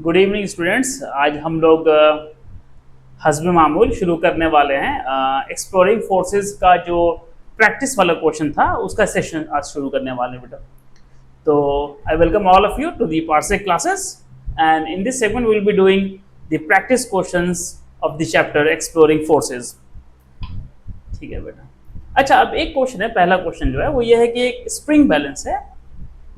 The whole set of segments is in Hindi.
Good evening students. आज हम लोग हस्ब मामूल शुरू करने वाले हैं। एक्सप्लोरिंग फोर्सेस का जो प्रैक्टिस वाला क्वेश्चन था उसका सेशन आज शुरू करने वाले हैं बेटा। तो I welcome all of you to the Parsec classes and in this segment we will be doing the practice questions of the chapter exploring forces. ठीक है बेटा। अच्छा, अब एक क्वेश्चन है, पहला क्वेश्चन जो है वो ये है कि एक स्प्रिंग बैलेंस है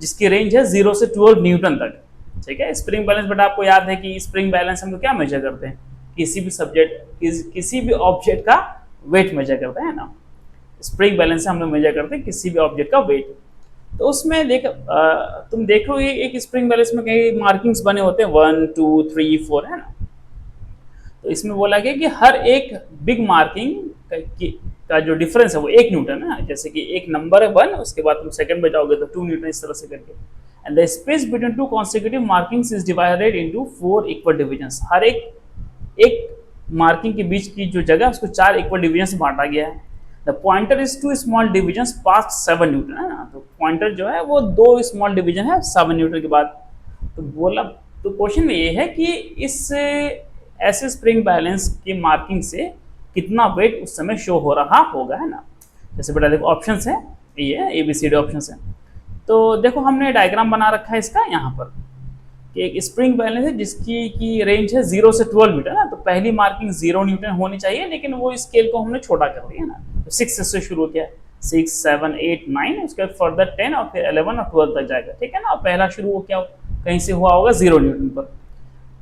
जिसकी रेंज है 0 से 12 न्यूटन तक। ठीक है, स्प्रिंग बैलेंस बेटा आपको याद है कि स्प्रिंग बैलेंस हम लोग क्या मेजर करते हैं, किसी भी ऑब्जेक्ट का वेट मेजर करते हैं ना। स्प्रिंग बैलेंस से हम लोग मेजर करते हैं किसी भी ऑब्जेक्ट का वेट। तो उसमें तुम देखो ये एक स्प्रिंग बैलेंस में कई मार्किंग्स बने होते हैं 1 2 3 4 है ना। तो इसमें बोला गया कि हर एक बिग मार्किंग का जो डिफरेंस है वो 1 न्यूटन है। जैसे कि एक नंबर है 1, उसके बाद तुम सेकंड में जाओगे तो 2 न्यूटन, इस तरह से करके। And the space between two consecutive markings is divided into 4 equal divisions. हर एक मार्किंग के बीच की जो जगह उसको 4 इक्वल डिविजन में बांटा गया है। The pointer is 2 small divisions past 7 Newton है ना। तो पॉइंटर जो है वो 2 स्मॉल डिविजन है 7 न्यूटन के बाद। तो बोला, तो क्वेश्चन में ये है कि इस ऐसे स्प्रिंग बैलेंस की मार्किंग से कितना वेट उस समय शो हो रहा होगा, है ना। जैसे बेटा देखो ऑप्शंस है, ये ABCD ऑप्शंस है। तो देखो हमने डायग्राम बना रखा है इसका यहाँ पर कि एक स्प्रिंग बैलेंस है जिसकी की रेंज है 0 से 12 मीटर ना। तो पहली मार्किंग 0 न्यूटन होनी चाहिए, लेकिन वो स्केल को हमने छोटा कर दिया ना। तो 6 से शुरू किया, 6 7 8 9, उसके बाद फर्दर 10 और फिर 11 और 12 तक जाएगा। ठीक है ना। पहला शुरू क्या कहीं से हुआ होगा 0 न्यूटन पर।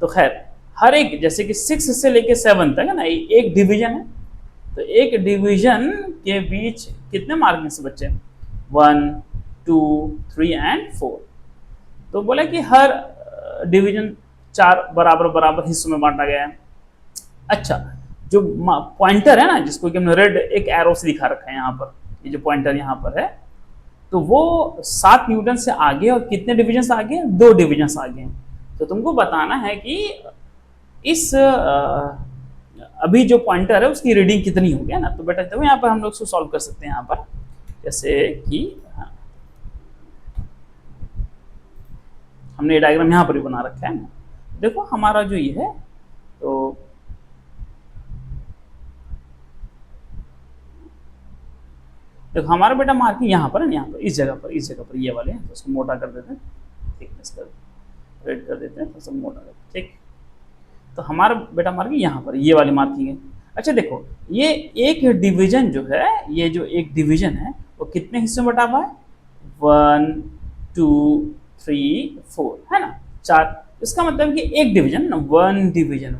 तो खैर हर एक जैसे कि 6 से लेके 7 तक है ना, एक डिवीजन है। तो एक डिवीजन के बीच कितने मार्किंग्स बच्चे, 1 2 3 एंड 4। तो बोला कि हर डिवीजन 4 बराबर बराबर हिस्सों में बांटा गया है। अच्छा, जो पॉइंटर है ना जिसको कि हमने रेड एक एरो से दिखा रखा है यहाँ पर, ये जो पॉइंटर यहाँ पर है, तो वो 7 न्यूटन से आगे और कितने डिविजन आगे, 2 डिविजन आगे। तो तुमको बताना है कि इस अभी जो पॉइंटर है उसकी रीडिंग कितनी होगी, है ना। तो बेटा देखो यहाँ पर हम लोग इसको सॉल्व कर सकते हैं। यहाँ पर जैसे कि हमने ये डायग्राम यहाँ पर भी बना रखा है ना। देखो हमारा जो ये है, तो देखो हमारा बेटा मार्किंग यहाँ पर है, यहाँ पर इस जगह पर ये वाले हैं। तो उसको मोटा कर देते हैं, थिकनेस कर रेड कर देते हैं, तो सब मोटा करते हैं। ठीक, तो हमारा बेटा मार्किंग यहाँ पर ये वाली मार्किंग है। अच्छा देखो ये एक डिवीजन जो है, ये जो एक डिवीजन है वो कितने हिस्सों में बटा हुआ है, 1 2 3 4 है ना, 4। इसका मतलब कि एक डिवीजन ना, वन डिवीजन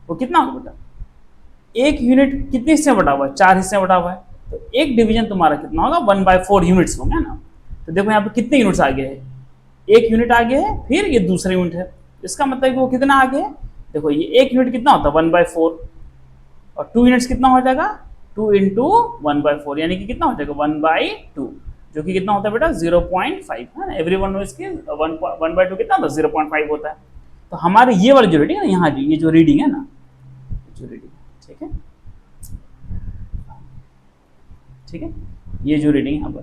वो कितना होगा बेटा, एक यूनिट कितने हिस्से में बटा हुआ है, 4 हिस्से में बटा हुआ है। तो एक डिवीजन तुम्हारा कितना होगा, 1/4 यूनिट्स होंगे ना। तो देखो यहाँ पे कितने यूनिट्स आगे है, एक यूनिट आगे है, फिर ये दूसरा यूनिट है। इसका मतलब कि वो कितना आगे है, देखो ये एक यूनिट कितना होता है 1/4 और 2 यूनिट्स कितना हो जाएगा 2 इंटू 1/4, यानी कि कितना हो जाएगा 1/2, जो कि कितना होता है बेटा 0.5 है ना। एवरी वन इसके 1/2 कितना होता है 0.5 होता है। तो हमारे ये वाली जो रीडिंग है यहाँ, ये जो रीडिंग है ना, जो रीडिंग, ठीक है, ठीक है, ये जो रीडिंग यहाँ पर,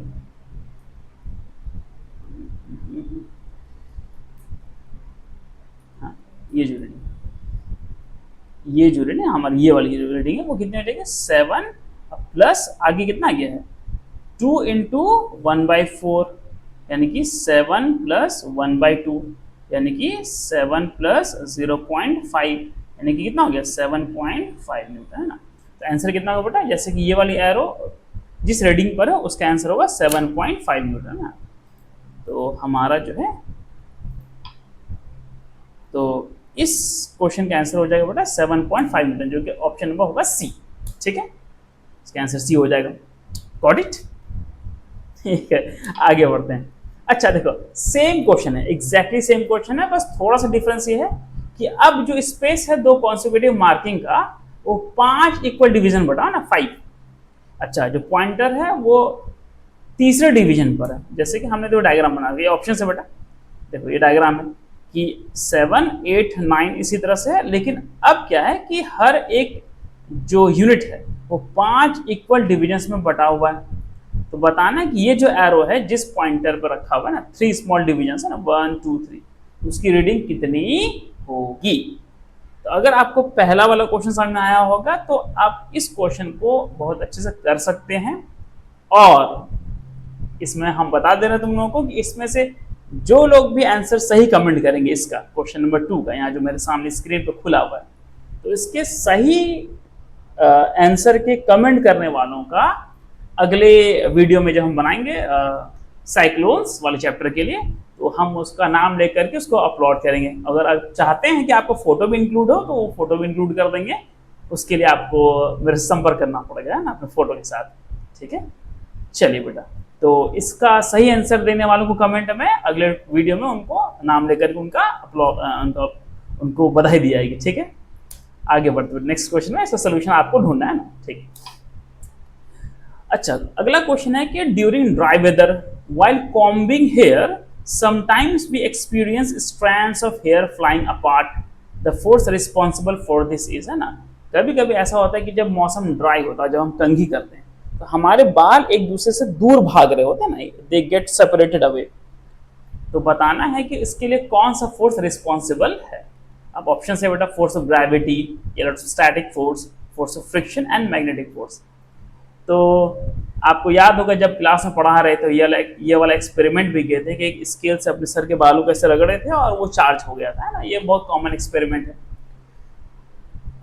हाँ ये जो रीडिंग हमारी ये वाली जो रीडिंग है वो कितनी हो जाएगी 7 प्लस आगे कितना आ गया है 2 इंटू 1/4, यानी कि 7 प्लस 1/2, यानी कि 7 प्लस 0.5, यानी कि कितना हो गया 7.5 न्यूटन है ना। तो आंसर कितना होगा बेटा, जैसे कि ये वाली एरो जिस रीडिंग पर है उसका आंसर होगा 7.5 न्यूटन ना। तो हमारा जो है, तो इस क्वेश्चन का आंसर हो जाएगा बेटा 7.5 न्यूटन, जो कि ऑप्शन नंबर होगा सी। ठीक है, इसका आंसर सी हो जाएगा। Got it. ठीक है, आगे बढ़ते हैं। अच्छा देखो सेम क्वेश्चन है, एग्जैक्टली सेम क्वेश्चन है, बस थोड़ा सा डिफरेंस ये है कि अब जो स्पेस है 2 कॉन्सेक्यूटिव मार्किंग का वो 5 इक्वल डिवीजन बटा ना 5। अच्छा, जो पॉइंटर है वो तीसरे डिवीजन पर है। जैसे कि हमने जो डायग्राम बना दिया, ऑप्शन से बेटा देखो ये डायग्राम है कि 7 8 9 इसी तरह से है, लेकिन अब क्या है कि हर एक जो यूनिट है वो 5 इक्वल डिविजन्स में बटा हुआ है। तो बताना कि ये जो एरो है जिस पॉइंटर पर रखा हुआ है ना, 3 स्मॉल डिविजन है ना, 1 2 3, उसकी रीडिंग कितनी होगी। तो अगर आपको पहला वाला क्वेश्चन समझ में आया होगा तो आप इस क्वेश्चन को बहुत अच्छे से कर सकते हैं। और इसमें हम बता दे रहे हैं तुम लोगों को कि इसमें से जो लोग भी आंसर सही कमेंट करेंगे इसका क्वेश्चन नंबर 2 का, यहाँ जो मेरे सामने स्क्रीन पर खुला हुआ है, तो इसके सही आंसर के कमेंट करने वालों का अगले वीडियो में जब हम बनाएंगे साइक्लोन्स वाले चैप्टर के लिए, तो हम उसका नाम लेकर के उसको अपलोड करेंगे। अगर आप चाहते हैं कि आपको फोटो भी इंक्लूड हो तो वो फोटो भी इंक्लूड कर देंगे। उसके लिए आपको मेरे से संपर्क करना पड़ेगा ना अपने फोटो के साथ, ठीक है। चलिए बेटा, तो इसका सही आंसर देने वालों को कमेंट में अगले वीडियो में उनको नाम लेकर के उनका अपलोड उनको बधाई दी जाएगी, ठीक है। आगे बढ़ते हुए नेक्स्ट क्वेश्चन में इसका सोल्यूशन आपको ढूंढना है ना, ठीक है। अच्छा, अगला क्वेश्चन है कि during dry weather while combing hair sometimes we experience strands of hair flying apart, the force responsible for this is, है ना। कभी कभी ऐसा होता है कि जब मौसम ड्राई होता है, जब हम कंघी करते हैं, तो हमारे बाल एक दूसरे से दूर भाग रहे होते हैं ना, दे गेट सेपरेटेड अवे। तो बताना है कि इसके लिए कौन सा फोर्स रिस्पॉन्सिबल है। अब ऑप्शन है बेटा, force of gravity, electrostatic force, force of friction and magnetic force. तो आपको याद होगा जब क्लास में पढ़ा रहे थे ये वाला एक्सपेरिमेंट भी किए थे कि एक स्केल से अपने सर के बालों कैसे रगड़े थे और वो चार्ज हो गया था, है ना। ये बहुत कॉमन एक्सपेरिमेंट है।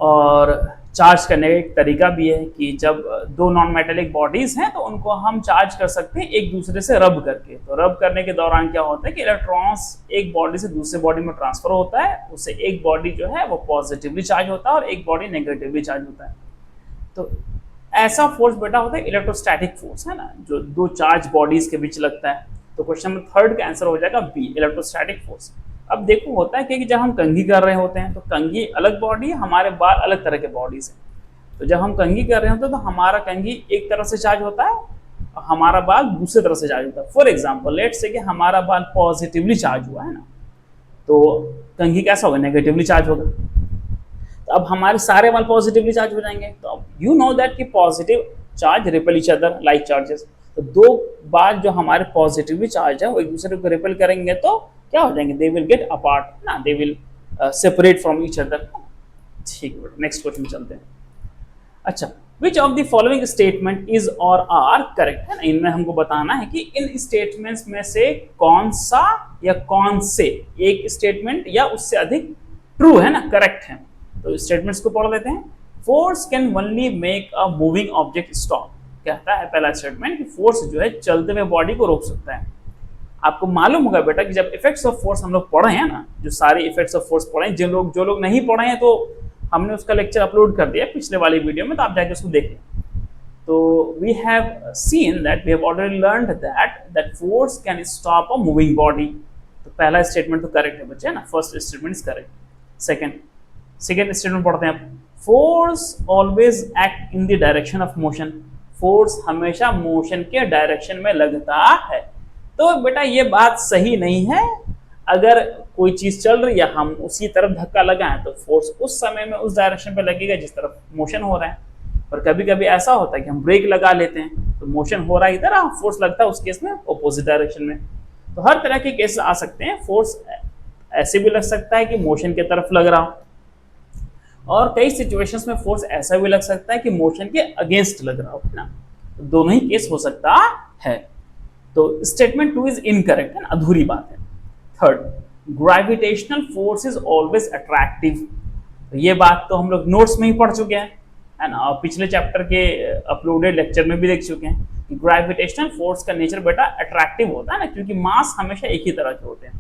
और चार्ज करने का एक तरीका भी है कि जब दो नॉन मेटेलिक बॉडीज हैं तो उनको हम चार्ज कर सकते हैं एक दूसरे से रब करके। तो रब करने के दौरान क्या होता है कि इलेक्ट्रॉन्स एक बॉडी से दूसरे बॉडी में ट्रांसफर होता है, उससे एक बॉडी जो है वो पॉजिटिवली चार्ज होता है और एक बॉडी नेगेटिवली चार्ज होता है। तो ऐसा फोर्स बेटा होता है इलेक्ट्रोस्टैटिक फोर्स, है ना, जो दो चार्ज बॉडीज के बीच लगता है। तो क्वेश्चन नंबर 3 का आंसर हो जाएगा बी, इलेक्ट्रोस्टैटिक फोर्स। अब देखो होता है कि जब हम कंघी कर रहे होते हैं तो कंघी अलग बॉडी है, हमारे बाल अलग तरह के बॉडीज हैं। तो जब हम कंघी कर रहे होते हैं तो हमारा कंघी एक तरफ से चार्ज होता है और हमारा बाल दूसरी तरफ से चार्ज होता है। फॉर एग्जाम्पल लेट्स से कि हमारा बाल पॉजिटिवली चार्ज हुआ है ना, तो कंघी कैसा होगा, नेगेटिवली चार्ज होगा। तो अब हमारे सारे बाल पॉजिटिवली चार्ज हो जाएंगे। तो अब यू नो दैट कि positive charge repel each other like charges. तो दो बाल जो हमारे पॉजिटिवली चार्ज है वो एक दूसरे को रिपेल करेंगे तो क्या हो जाएंगे, दे विल गेट अपार्ट ना, they will separate from each other. ठीक है, नेक्स्ट क्वेश्चन चलते हैं। अच्छा, which of the following statement is और आर करेक्ट, है ना। इनमें हमको बताना है कि इन स्टेटमेंट्स में से कौन सा या कौन से एक स्टेटमेंट या उससे अधिक ट्रू है ना, करेक्ट है। तो स्टेटमेंट्स को पढ़ लेते हैं। Force can only make a moving object stop. कहता है पहला स्टेटमेंट कि फोर्स जो है चलते हुए बॉडी को रोक सकता है। आपको मालूम होगा बेटा कि जब इफेक्ट्स ऑफ फोर्स हम लोग पढ़े हैं ना, जो सारे इफेक्ट्स ऑफ फोर्स पढ़े हैं, जो लोग नहीं पढ़े हैं तो हमने उसका लेक्चर अपलोड कर दिया पिछले वाली वीडियो में, तो आप जाके उसको देखें। तो we have seen that we have already learned that force can stop a moving body. तो पहला स्टेटमेंट तो करेक्ट है बच्चे, है ना, first statement is correct. Second statement पढ़ते हैं आप। Force always act in the direction of motion. Force हमेशा मोशन के डायरेक्शन में लगता है। तो बेटा ये बात सही नहीं है। अगर कोई चीज चल रही है, हम उसी तरफ धक्का लगाएं तो फोर्स उस समय में उस डायरेक्शन पे लगेगा जिस तरफ मोशन हो रहा है। और कभी कभी ऐसा होता है कि हम ब्रेक लगा लेते हैं तो मोशन हो रहा है इधर, फोर्स लगता है उस केस में ऑपोजिट डायरेक्शन में। तो हर तरह के केस आ सकते हैं। फोर्स ऐसे भी लग सकता है कि मोशन की तरफ लग रहा हो, और कई सिचुएशंस में फोर्स ऐसा भी लग सकता है कि मोशन के अगेंस्ट लग रहा हो, है ना। तो दोनों ही केस हो सकता है। तो स्टेटमेंट 2 इज इनकरेक्ट, है ना, अधूरी बात है। Third, gravitational force is always attractive. तो ये बात तो हम लोग नोट्स में ही पढ़ चुके हैं, है ना, और पिछले चैप्टर के अपलोडेड लेक्चर में भी देख चुके हैं कि ग्रेविटेशनल फोर्स का नेचर बेटा अट्रैक्टिव होता है ना, क्योंकि मास हमेशा एक ही तरह के होते हैं।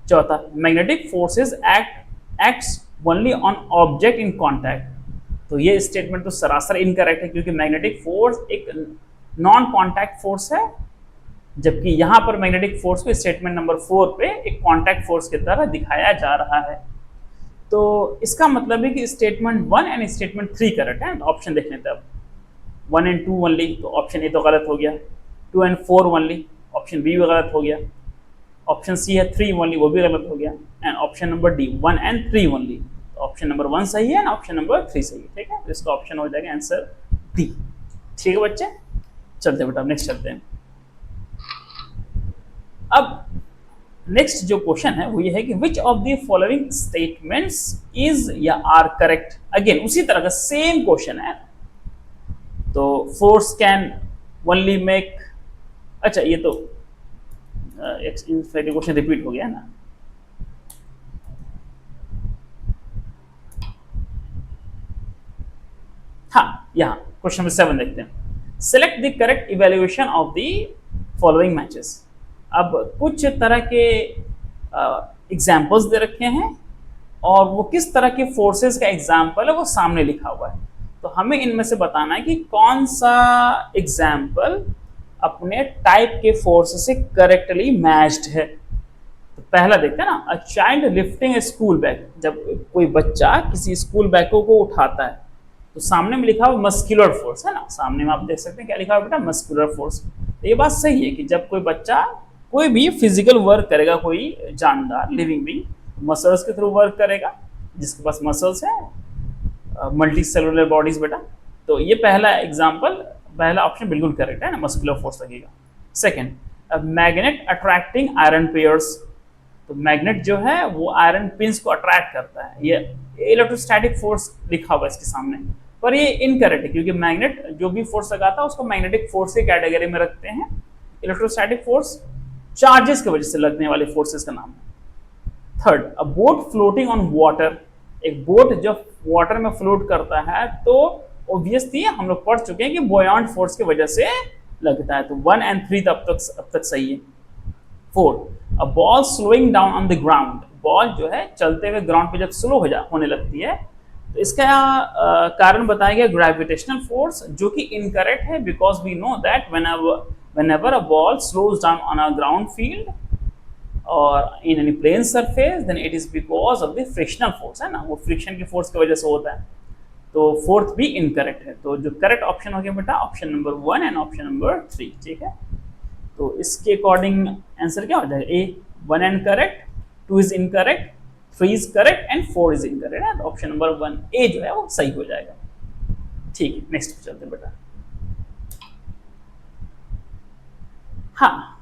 चौथा, magnetic forces acts only on object in contact. तो ये स्टेटमेंट तो सरासर इनकरेक्ट है, क्योंकि मैग्नेटिक फोर्स एक नॉन कॉन्टैक्ट फोर्स है, जबकि यहां पर मैग्नेटिक फोर्स को स्टेटमेंट नंबर 4 पे एक कॉन्टैक्ट फोर्स की तरह दिखाया जा रहा है। तो इसका मतलब है कि स्टेटमेंट 1 एंड स्टेटमेंट 3 करेक्ट है। ऑप्शन देख लेते हैं अब। 1 and 2 ओनली, तो ऑप्शन ए तो गलत हो गया। 2 and 4 ओनली, ऑप्शन बी भी गलत हो गया। ऑप्शन सी है 3 ओनली, वो भी गलत हो गया। And option number D 1 and 3 only, तो ऑप्शन नंबर 1 सही है ना, ऑप्शन नंबर 3 सही है। ठीक है, तो इसका ऑप्शन हो जाएगा आंसर डी। ठीक है बच्चे, चलते बेटा नेक्स्ट चलते हैं। अब नेक्स्ट जो क्वेश्चन है वो ये है कि which of the following statements is या आर करेक्ट। अगेन उसी तरह का सेम क्वेश्चन है। तो फोर्स कैन ओनली मेक, अच्छा ये तो क्वेश्चन रिपीट हो गया ना। हाँ, यहाँ क्वेश्चन नंबर 7 देखते हैं। Select the correct evaluation of the following matches. अब कुछ तरह के एग्जाम्पल्स दे रखे हैं और वो किस तरह के फोर्सेस का एग्जाम्पल है वो सामने लिखा हुआ है। तो हमें इनमें से बताना है कि कौन सा एग्जाम्पल अपने टाइप के फोर्स से करेक्टली मैच्ड है। तो पहला देखते हैं ना, a child lifting A school bag. जब कोई बच्चा किसी स्कूल बैग को उठाता है तो सामने में लिखा हुआ मस्कुलर फोर्स है ना, सामने में आप देख सकते हैं क्या लिखा हुआ बेटा, मस्कुलर फोर्स। तो ये बात सही है कि जब कोई बच्चा कोई भी फिजिकल वर्क करेगा, कोई जानदार लिविंग बीइंग मसल्स के थ्रू वर्क करेगा, जिसके पास मसल्स है, मल्टी सेलुलर बॉडीज बेटा। तो ये पहला एग्जाम्पल, पहला ऑप्शन बिल्कुल करेक्ट है ना, मस्कुलर फोर्स लगेगा। Second, magnet attracting iron pairs. तो मैग्नेट जो है वो आयरन पिंस को अट्रैक्ट करता है। ये इलेक्ट्रोस्टैटिक फोर्स लिखा हुआ है इसके सामने, पर ये इनकरेक्ट है क्योंकि मैग्नेट जो भी फोर्स लगाता है उसको मैग्नेटिक फोर्स की कैटेगरी में रखते हैं। इलेक्ट्रोस्टैटिक फोर्स चार्जेस की वजह से लगने वाले फोर्सेस का नाम है। Third, a boat floating on water. एक बोट जब वाटर में फ्लोट करता है तो ऑब्वियसली हम लोग पढ़ चुके हैं कि बॉयंट फोर्स की वजह से लगता है। तो 1 और 3 अब तक सही है। Fourth, a ball slowing down on the ground. Ball जो है चलते हुए ग्राउंड पे जब स्लो होने लगती है तो इसका कारण बताया गया ग्रेविटेशनल फोर्स, जो कि इनकरेक्ट है because we know that whenever a ball slows down on a ground field or in any plane surface then it is because of the frictional force है ना, वो फ्रिक्शन की फोर्स की वजह से होता है। तो फोर्थ भी इनकरेक्ट है। तो जो करेक्ट ऑप्शन हो गया बेटा option number 1 and option number 3, ठीक है। तो इसके अकॉर्डिंग आंसर क्या हो जाएगा, ए 1 and correct, 2 is incorrect, 3 is correct and 4 is incorrect. Option number 1 ए जो है वो सही हो जाएगा। ठीक है, नेक्स्ट पे चलते बेटा। हाँ,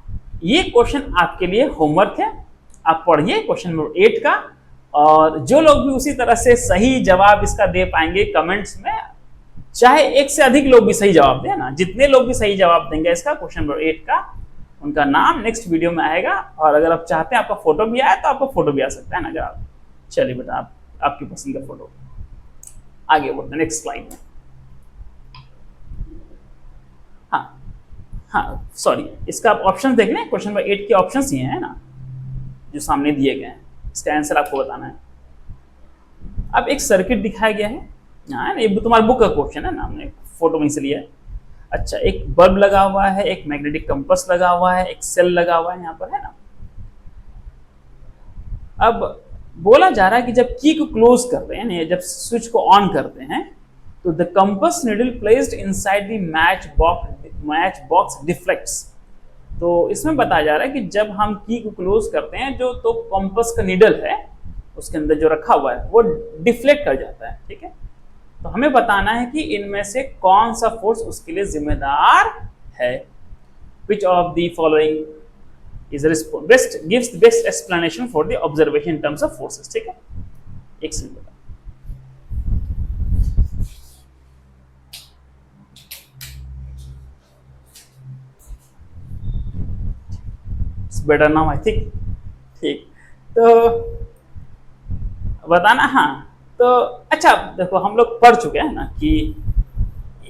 ये क्वेश्चन आपके लिए होमवर्क है, आप पढ़िए क्वेश्चन नंबर 8 का। और जो लोग भी उसी तरह से सही जवाब इसका दे पाएंगे कमेंट्स में, चाहे एक से अधिक लोग भी सही जवाब दें ना, जितने लोग भी सही जवाब देंगे इसका क्वेश्चन नंबर 8 का, उनका नाम नेक्स्ट वीडियो में आएगा। और अगर आप चाहते हैं आपका फोटो भी आए तो आपका फोटो भी आ सकता है ना, अगर आप, चलिए बेटा आप आपकी पसंद का फोटो। आगे बढ़ते हैं नेक्स्ट स्लाइड में। हाँ सॉरी, इसका आप ऑप्शन देख लें, क्वेश्चन नंबर 8 के ऑप्शंस ये हैं ना जो सामने दिए गए हैं, इसका आंसर आपको बताना है। अब एक सर्किट दिखाया गया है, हाँ ये तुम्हारा बुक का क्वेश्चन है ना, हमने फोटो में से लिया है। अच्छा, एक बल्ब लगा हुआ है, एक मैग्नेटिक कंपास लगा हुआ है, एक सेल लगा हुआ है यहाँ पर, है ना। अब बोला जा रहा है कि जब की को क्लोज करते हैं, जब स्विच को ऑन करते हैं, तो the compass needle placed inside the match box deflects. तो इसमें बताया जा रहा है कि जब हम की को क्लोज करते हैं, जो तो कंपास का नीडल है उसके अंदर जो रखा हुआ है वो डिफ्लेक्ट कर जाता है, ठीक है। तो हमें बताना है कि इनमें से कौन सा फोर्स उसके लिए जिम्मेदार है। Which of the following is best gives the best explanation for the observation in terms of forces, ठीक है। एक सेकंड बता, बेटर नाउ आई थिंक, ठीक। तो बताना, हाँ तो अच्छा देखो, हम लोग पढ़ चुके हैं ना कि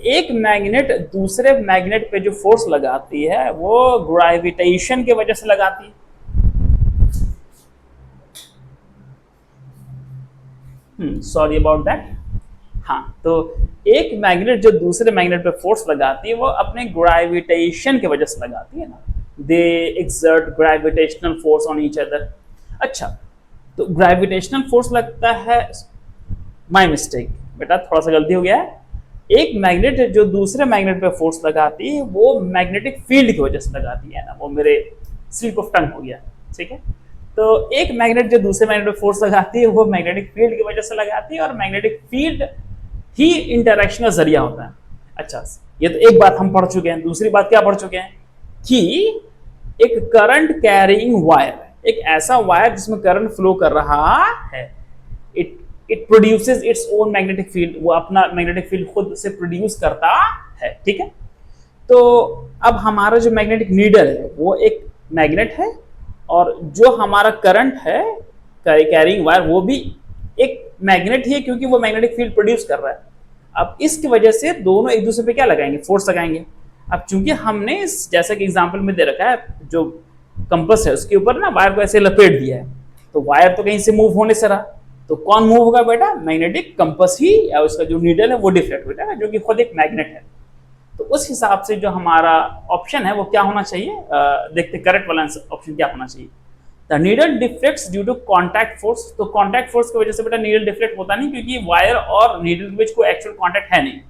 एक मैग्नेट दूसरे मैग्नेट पे जो फोर्स लगाती है वो ग्रेविटेशन की वजह से लगाती है। Sorry about that. हाँ, तो एक मैग्नेट जो दूसरे मैग्नेट पे फोर्स लगाती है वो अपने ग्रेविटेशन की वजह से लगाती है ना, they exert gravitational force on each other. अच्छा, तो ग्रेविटेशनल फोर्स लगता है, माय मिस्टेक बेटा, थोड़ा सा गलती हो गया है। एक मैग्नेट जो दूसरे मैग्नेट पे फोर्स लगाती है वो मैग्नेटिक फील्ड की वजह से लगाती है ना, वो मेरे स्लिप ऑफ टंग हो गया, ठीक है। तो एक मैग्नेट जो दूसरे मैग्नेट पे फोर्स लगाती है वो मैग्नेटिक फील्ड की वजह से लगाती है, और मैग्नेटिक फील्ड ही इंटरैक्शन का जरिया होता है। अच्छा, ये तो एक बात हम पढ़ चुके हैं। दूसरी बात क्या पढ़ चुके हैं कि एक करंट कैरिंग वायर है, एक ऐसा वायर जिसमें करंट फ्लो कर रहा है, it it produces its own magnetic field, वो अपना मैग्नेटिक फील्ड खुद से प्रोड्यूस करता है, ठीक है। तो अब हमारा जो मैग्नेटिक नीडल है वो एक मैग्नेट है, और जो हमारा करंट है कैरिंग वायर वो भी एक मैग्नेट ही है, क्योंकि वो मैग्नेटिक फील्ड प्रोड्यूस कर रहा है। अब इसकी वजह से दोनों एक दूसरे पे क्या लगाएंगे, फोर्स लगाएंगे। अब चूंकि हमने जैसा कि एग्जांपल में दे रखा है, जो कंपास है उसके ऊपर ना वायर को ऐसे लपेट दिया है, तो वायर तो कहीं से मूव होने से रहा, तो कौन मूव होगा बेटा, मैग्नेटिक कंपास ही, या उसका जो नीडल है वो डिफ्लेक्ट हो जाएगा, जो कि खुद एक मैग्नेट है। तो उस हिसाब से जो हमारा ऑप्शन है वो क्या होना चाहिए, देखते करेक्ट वाला ऑप्शन क्या होना चाहिए। The needle deflects due to contact force. तो कॉन्टैक्ट फोर्स की वजह से बेटा नीडल डिफ्लेक्ट होता नहीं, क्योंकि वायर और नीडल के बीच कोई एक्चुअल कॉन्टैक्ट है नहीं।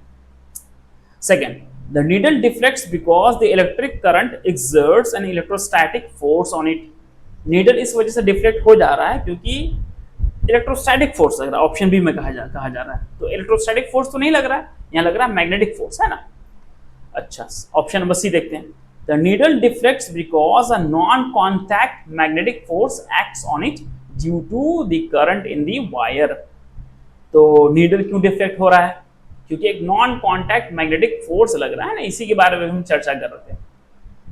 Second, the needle deflects because the electric current exerts an electrostatic force on it. Needle इस वजह से डिफ्लेक्ट हो जा रहा है क्योंकि इलेक्ट्रोस्टैटिक फोर्स लग रहा है, ऑप्शन बी में कहा जा रहा है। तो इलेक्ट्रोस्टैटिक फोर्स तो नहीं लग रहा है, यहाँ लग रहा है मैग्नेटिक फोर्स, है ना। अच्छा, ऑप्शन नंबर सी देखते हैं। The needle deflects because a non contact magnetic force acts on it due to the current in the wire. तो नीडल क्यों डिफ्लेक्ट हो रहा है, क्योंकि एक नॉन कॉन्टैक्ट मैग्नेटिक फोर्स लग रहा है ना, इसी के बारे में हम चर्चा कर रहे थे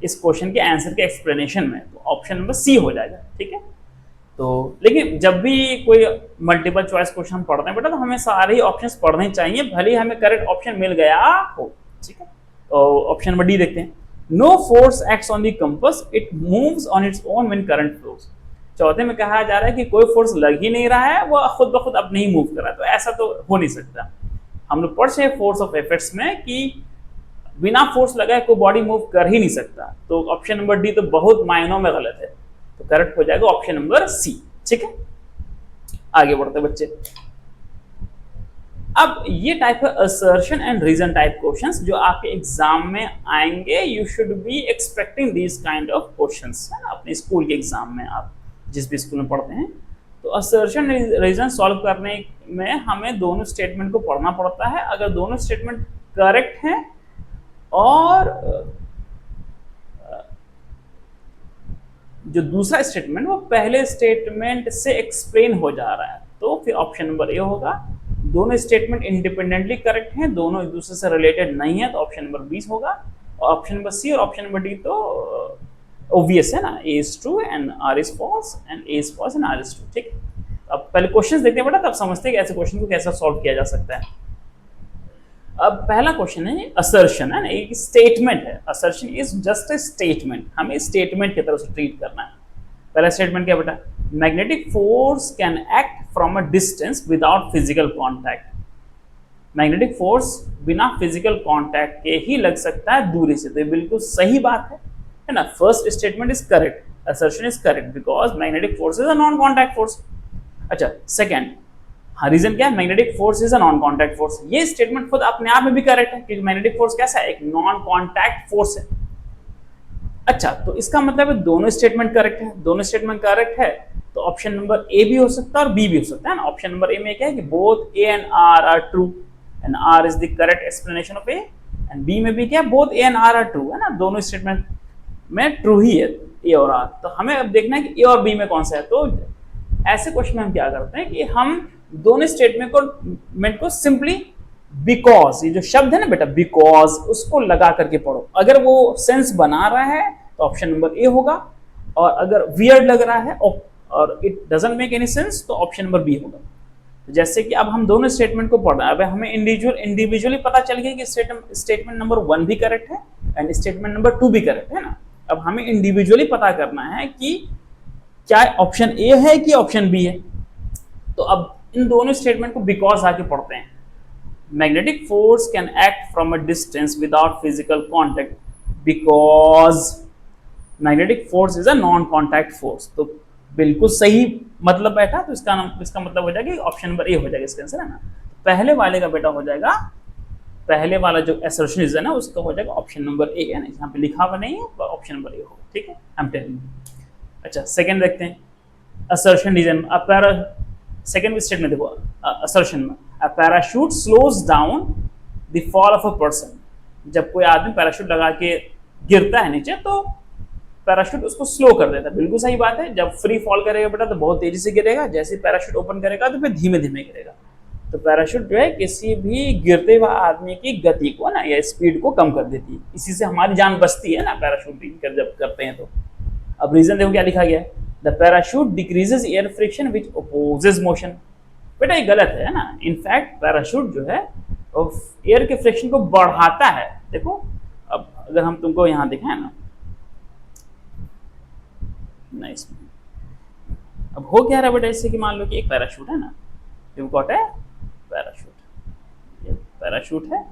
इस क्वेश्चन के आंसर के एक्सप्लेनेशन में। तो ऑप्शन नंबर सी हो जाएगा, ठीक है। तो लेकिन जब भी कोई मल्टीपल चॉइस क्वेश्चन पढ़ते हैं बेटा, तो हमें सारे ही ऑप्शंस पढ़ने चाहिए, भले ही हमें करेक्ट ऑप्शन मिल गया हो, ठीक है। तो ऑप्शन नंबर डी देखते हैं। No force acts on the compass, it moves on its own when current flows. चौथे में कहा जा रहा है कि कोई फोर्स लग ही नहीं रहा है, वो खुद ब खुद अपने ही मूव कर रहा है, तो ऐसा तो हो नहीं सकता। हम लोग पढ़ से फोर्स ऑफ इफेक्ट्स में कि बिना फोर्स लगाए कोई बॉडी मूव कर ही नहीं सकता। तो ऑप्शन नंबर डी तो बहुत मायनों में गलत है, तो करेक्ट हो जाएगा ऑप्शन नंबर सी, ठीक है। आगे बढ़ते बच्चे। अब ये टाइप है assertion and reason type questions जो आपके एग्जाम में आएंगे। You should be expecting this kind of questions, है ना, अपने स्कूल के एग्जाम में, आप जिस भी स्कूल में पढ़ते हैं। तो असर्शन रीजन सॉल्व करने में हमें दोनों स्टेटमेंट को पढ़ना पड़ता है। अगर दोनों स्टेटमेंट करेक्ट हैं और जो दूसरा स्टेटमेंट वो पहले स्टेटमेंट से एक्सप्लेन हो जा रहा है, तो फिर ऑप्शन नंबर ए होगा। दोनों स्टेटमेंट इंडिपेंडेंटली करेक्ट हैं, दोनों एक दूसरे से रिलेटेड नहीं है, तो ऑप्शन नंबर बी होगा। और ऑप्शन नंबर सी और ऑप्शन नंबर डी तो ऑब्वियस है ना, A is true and R is false and A is false and R is true, ठीक है। अब पहले क्वेश्चन देखते हैं बेटा, तब समझते हैं कि ऐसे क्वेश्चन को कैसे सॉल्व किया जा सकता है। अब पहला क्वेश्चन है असर्शन, है ना, एक स्टेटमेंट है। Assertion is just a statement, हमें स्टेटमेंट की तरह से ट्रीट करना है। पहला स्टेटमेंट क्या बेटा, magnetic force can act from a distance without physical contact. Magnetic force बिना फिजिकल कॉन्टैक्ट के ही लग सकता है दूरी से, तो ये बिल्कुल सही बात है ना। First statement is correct, assertion is correct because magnetic force is a non contact force. अच्छा, सेकंड, हाँ, रीजन क्या है, magnetic force is a non contact force. ये स्टेटमेंट खुद अपने आप में भी करेक्ट है, क्योंकि मैग्नेटिक फोर्स कैसा है, एक नॉन कॉन्टैक्ट फोर्स है। अच्छा, तो इसका मतलब है दोनों स्टेटमेंट करेक्ट है। दोनों स्टेटमेंट करेक्ट है तो ऑप्शन नंबर ए भी हो सकता है और बी भी हो सकता है ना। ऑप्शन नंबर ए में क्या है कि both A and R are true and R is the correct explanation of A, and B में भी क्या है, both A and R true, है ना, दोनों स्टेटमेंट में ट्रू ही है ए और आर। तो हमें अब देखना है कि ए और बी में कौन सा है। तो ऐसे क्वेश्चन में हम क्या करते हैं कि हम दोनों स्टेटमेंट को सिंपली बिकॉज, ये जो शब्द है ना बेटा बिकॉज, उसको लगा करके पढ़ो। अगर वो सेंस बना रहा है तो ऑप्शन नंबर ए होगा, और अगर वियर्ड लग रहा है और it doesn't make any sense तो ऑप्शन नंबर बी होगा। तो जैसे कि अब हम दोनों स्टेटमेंट को पढ़ रहे हैं, अब हमें इंडिविजुअली पता चल गया कि स्टेटमेंट नंबर 1 भी करेक्ट है एंड स्टेटमेंट नंबर 2 भी करेक्ट है ना। अब हमें इंडिविजुअली पता करना है कि क्या ऑप्शन ए है कि ऑप्शन बी है। तो अब इन दोनों स्टेटमेंट को बिकॉज आके पढ़ते हैं। Magnetic force can act from a distance without physical contact because magnetic force is a non contact force. तो बिल्कुल सही मतलब बैठा, तो इसका मतलब हो जाएगा ऑप्शन नंबर ए हो जाएगा इसका आंसर, है ना। पहले वाले का बेटा हो जाएगा, पहले वाला जो असर्शन है ना उसका हो जाएगा ऑप्शन नंबर ए, है ना, यहाँ पे लिखा हुआ नहीं है, ऑप्शन नंबर ए होगा, ठीक है, आई एम टेलिंग यू। अच्छा, सेकंड देखते हैं असर्शन रीजन। अब सेकंड स्टेटमेंट देखो असर्शन में, a parachute slows down the fall of a person. जब कोई आदमी पैराशूट लगा के गिरता है नीचे तो पैराशूट उसको स्लो कर देता है। बिल्कुल सही बात है, जब फ्री फॉल करेगा बेटा तो बहुत तेजी से गिरेगा, जैसे पैराशूट ओपन करेगा तो फिर धीमे धीमे गिरेगा। तो पैराशूट जो है किसी भी गिरते हुए आदमी की गति को ना या स्पीड को कम कर देती है, इसी से हमारी जान बचती है ना पैराशूटिंग कर जब करते हैं तो। अब रीजन देखो क्या लिखा गया है, the parachute decreases air friction which opposes motion. बेटा ये गलत है ना, इनफैक्ट पैराशूट जो है एयर के फ्रिक्शन को बढ़ाता है। देखो अब अगर हम तुमको यहाँ दिखाएं ना, नाइस, अब हो क्या रहा है बेटा इससे कि मान लो कि एक पैराशूट है ना, यू गॉट है पैराशूट, ये पैराशूट है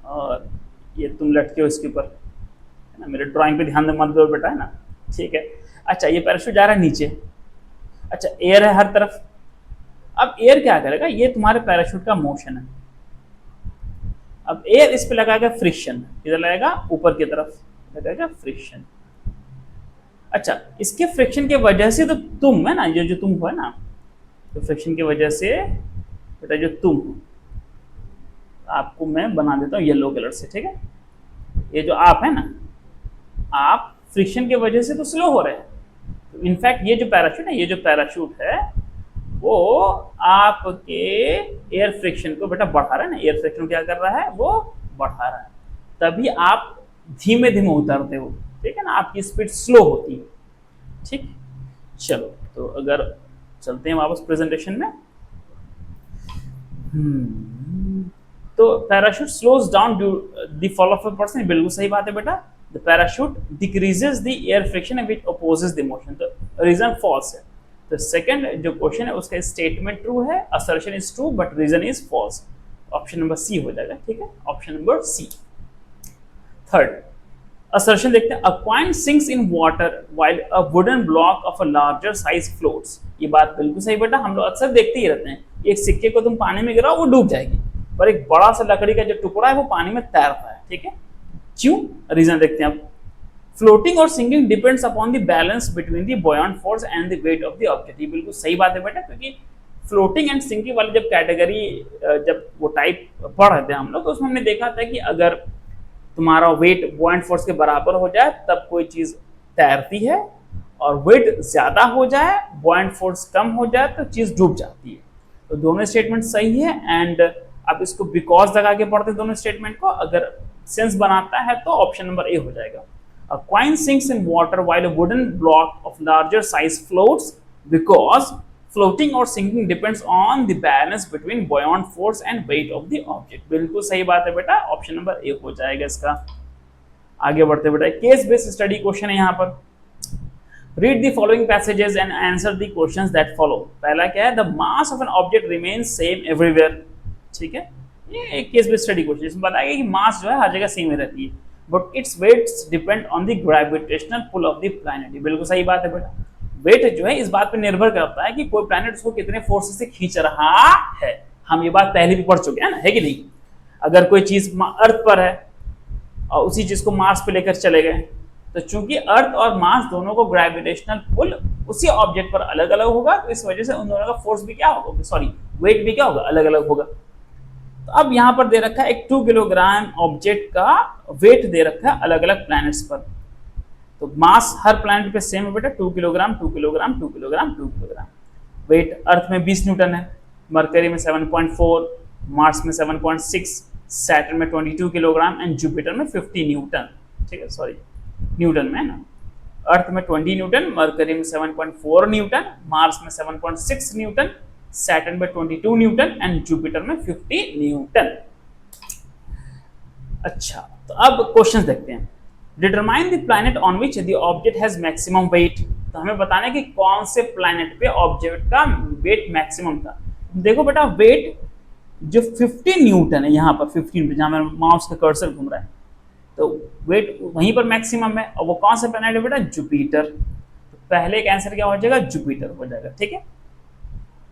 और ये तुम लटके हो इसके ऊपर है ना, मेरे ड्राइंग पे ध्यान दे मत दो बेटा, है ना, ठीक है। अच्छा ये पैराशूट जा रहा है नीचे, अच्छा एयर है हर तरफ। अब एयर क्या करेगा, ये तुम्हारे पैराशूट का मोशन है, अब एयर इस पे लगाएगा फ्रिक्शन, किधर लगाएगा, ऊपर की तरफ लगाएगा फ्रिक्शन। अच्छा इसके फ्रिक्शन के वजह से तो तुम है ना, ये जो तुम हो है ना, तो फ्रिक्शन की वजह से बेटा जो तुम हो, आपको मैं बना देता हूँ येलो कलर से, ठीक है। ये जो आप है ना, आप फ्रिक्शन के वजह से तो स्लो हो रहे हैं, तो इनफैक्ट ये जो पैराशूट है, ये जो पैराशूट है वो आपके एयर फ्रिक्शन को बेटा बढ़ा रहा है ना, एयर फ्रिक्शन क्या कर रहा है, वो बढ़ा रहा है, तभी आप धीमे धीमे उतरते हो, ठीक है ना, आपकी स्पीड स्लो होती है, ठीक। चलो तो अगर चलते हैं वापस प्रेजेंटेशन में, तो parachute slows down the fall of a person, बिल्कुल सही बात है बेटा। The parachute decreases the air friction which opposes the motion, तो रीजन फॉल्स है। तो सेकंड जो क्वेश्चन है उसका स्टेटमेंट ट्रू है, assertion is true but reason is false, option number C हो जाएगा, ठीक है, option number C. Third assertion देखते हैं, a coin sinks in water while a wooden block of a larger size floats. ये बात बिल्कुल सही बेटा, हम लोग अक्सर देखते ही रहते हैं, एक सिक्के को तुम पानी में गिराओ वो डूब जाएगी, पर एक बड़ा सा लकड़ी का जो टुकड़ा है वो पानी में तैरता है, ठीक है, क्यों, रीजन देखते हैं अब। फ्लोटिंग और sinking depends upon the balance between the buoyant force and the weight of the object. ये बिल्कुल सही बात है बेटा, क्योंकि फ्लोटिंग एंड सिंकिंग वाली जब कैटेगरी जब वो टाइप पढ़ रहे थे हम लोग, तो उसमें हमने देखा था कि अगर तुम्हारा वेट बॉयंट फोर्स के बराबर हो जाए तब कोई चीज तैरती है, और वेट ज्यादा हो जाए, बॉयंट फोर्स कम हो जाए तो चीज डूब जाती है। तो दोनों स्टेटमेंट सही है, एंड अब इसको बिकॉज लगा के पढ़ते दोनों स्टेटमेंट को, अगर सेंस बनाता है तो ऑप्शन नंबर ए हो जाएगा। A coin sinks in water while a wooden block of larger size floats because floating or sinking depends on the balance between buoyant force and weight of the object। बिल्कुल सही बात है बेटा, ऑप्शन नंबर ए हो जाएगा इसका। आगे बढ़ते बेटा, केस बेस्ड स्टडी क्वेश्चन है यहाँ पर। Read the following passages and answer the questions that follow। पहला क्या है, the mass of an object remains same everywhere, ठीक है, ये एक केस बेस्ड स्टडी क्वेश्चन, इसमें बताया कि मास जो है हर जगह सेम ही रहती है, but its weights depend on the gravitational pull of the planet. बिल्कुल सही बात है बेटा, वेट जो है इस बात पे निर्भर करता है कि कोई प्लैनेट उसको कितने फोर्स से खींच रहा है। हम ये बात पहले भी पढ़ चुके हैं ना, है कि नहीं। अगर कोई चीज अर्थ पर है और उसी चीज को मार्स पे लेकर चले गए, तो चूंकि अर्थ और मार्स दोनों को ग्रेविटेशनल पुल उसी ऑब्जेक्ट पर अलग अलग होगा, तो इस वजह से उन दोनों का फोर्स भी क्या होगा, सॉरी वेट भी क्या होगा, अलग अलग होगा। तो अब यहाँ पर दे रखा है एक 2 किलोग्राम ऑब्जेक्ट का वेट दे रखा है अलग अलग प्लैनेट्स पर, तो मास हर प्लैनेट पे सेम है बेटा, 2 kilogram 2 kilogram 2 kilogram 2 kilogram. Weight earth में 20 न्यूटन है, मरकरी में 7.4, मार्स में 7.6, सैटर्न में 22 किलोग्राम एंड जुपिटर में 50 न्यूटन, ठीक है, सॉरी न्यूटन में है ना। अर्थ में 20 न्यूटन, मरकरी में 7.4 न्यूटन, मार्स में 7.6 न्यूटन, सैटर्न में 22 न्यूटन एंड जुपिटर में 50 न्यूटन। अच्छा तो अब क्वेश्चंस देखते हैं। Determine the planet on which the object has maximum weight. तो हमें बताना है कि कौन से प्लैनेट पे ऑब्जेक्ट का वेट मैक्सिमम था। देखो बेटा वेट जो 50 न्यूटन है, यहाँ पर 50 न्यूटन, जहाँ मेरा माउस का कर्सर घूम रहा है, तो वेट वहीं पर मैक्सिमम है, और वो कौन सा प्लैनेट है बेटा, जुपिटर। तो पहले का आंसर क्या हो जाएगा, जुपिटर हो जाएगा, ठीक है।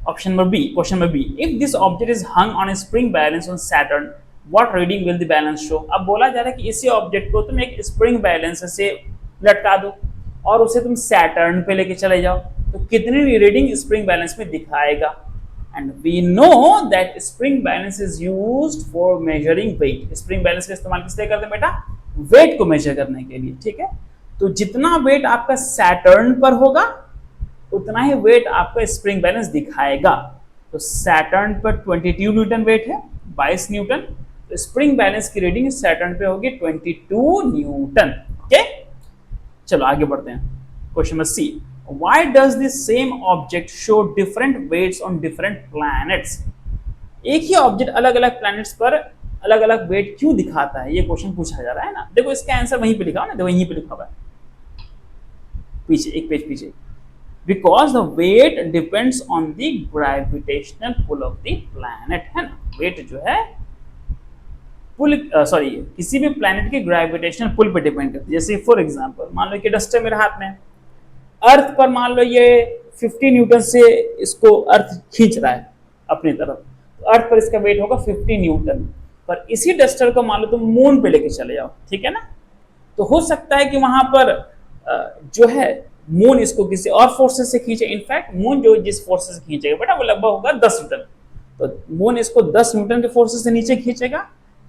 Option number B, question number B, if this object is hung on a spring balance on Saturn what reading will the balance show. अब बोला जा रहा है कि इसी ऑब्जेक्ट को तुम एक स्प्रिंग बैलेंस से लटका दो और उसे तुम सैटर्न पे लेके चले जाओ, तो कितनी रीडिंग स्प्रिंग बैलेंस में दिखाएगा। And we know that spring balance is used for measuring weight. Spring balance का इस्तेमाल किस लिए करते हैं बेटा, वेट को मेजर करने के लिए, ठीक है। तो जितना वेट आपका सैटर्न पर होगा उतना ही वेट आपका स्प्रिंग बैलेंस दिखाएगा। तो सैटर्न पर 22 न्यूटन वेट है, 22 न्यूटन। तो स्प्रिंग बैलेंस की रीडिंग सैटर्न पे होगी 22 न्यूटन। ओके, चलो आगे बढ़ते हैं। Question number C, why does the same object show different weights on different planets? एक ही ऑब्जेक्ट अलग अलग प्लैनेट्स पर अलग अलग वेट क्यों दिखाता है, ये क्वेश्चन पूछा जा रहा है ना। देखो इसका आंसर वहीं पे लिखा हुआ ना, देखो वहीं पे लिखा हुआ है, पीछे एक पेज पीछे। Because the weight depends on the gravitational pull of the planet, है ना। वेट जो है पुल सॉरी किसी भी प्लैनेट के ग्रेविटेशनल पुल पे डिपेंड करती है। जैसे फॉर एग्जांपल मान लो कि डस्टर मेरे हाथ में, अर्थ पर मान लो ये 50 न्यूटन से इसको अर्थ खींच रहा है अपनी तरफ, तो अर्थ पर इसका वेट होगा 50 न्यूटन। पर इसी डस्टर को मान लो तुम मून पे लेके चले जाओ, ठीक है ना, तो हो सकता है कि वहां पर जो है मून इसको किसी और फोर्सेस से खींचे। इनफैक्ट मून जो जिस फोर्सेस से खींचेगा बेटा वो लगभग होगा 10 न्यूटन, तो मून इसको 10 न्यूटन के फोर्सेस से नीचे खींचेगा,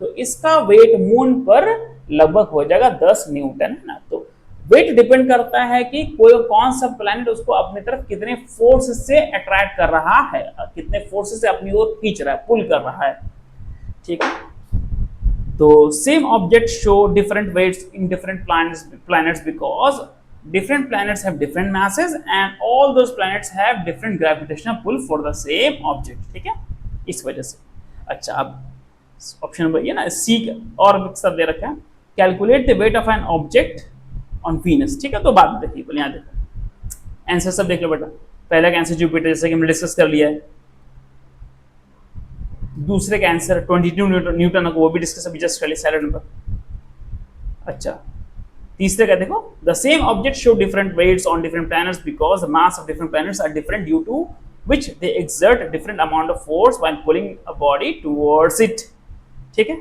तो इसका वेट मून पर लगभग हो जाएगा 10 न्यूटन, है ना। तो वेट डिपेंड करता है कि कोई कौन सा प्लैनेट उसको अपनी तरफ कितने फोर्स से अट्रैक्ट कर रहा है, कितने फोर्स से अपनी ओर खींच रहा है, पुल कर रहा है, ठीक है। तो same object show different weights in different planets because different planets have different masses and all those planets have different gravitational pull for the same object, ठीक है, इस वजह से। अच्छा, अब ऑप्शन नंबर ये ना सी और सब दे रखा है, calculate the weight of an object on Venus, ठीक है। तो बात देखिए, बोले यहाँ देखो आंसर सब देख लो बेटा। पहले का आंसर जुपिटर, जैसे कि हमने डिस्कस कर लिया है। दूसरे का आंसर 22 न्यूटन को, वो भी डिस्कस अभी जस्ट कर लिया साइड नंबर। अच्छा, तीसरे का देखो, the same object show different weights on different planets because the mass of different planets are different due to which they exert different amount of force while pulling a body towards it, ठीक है,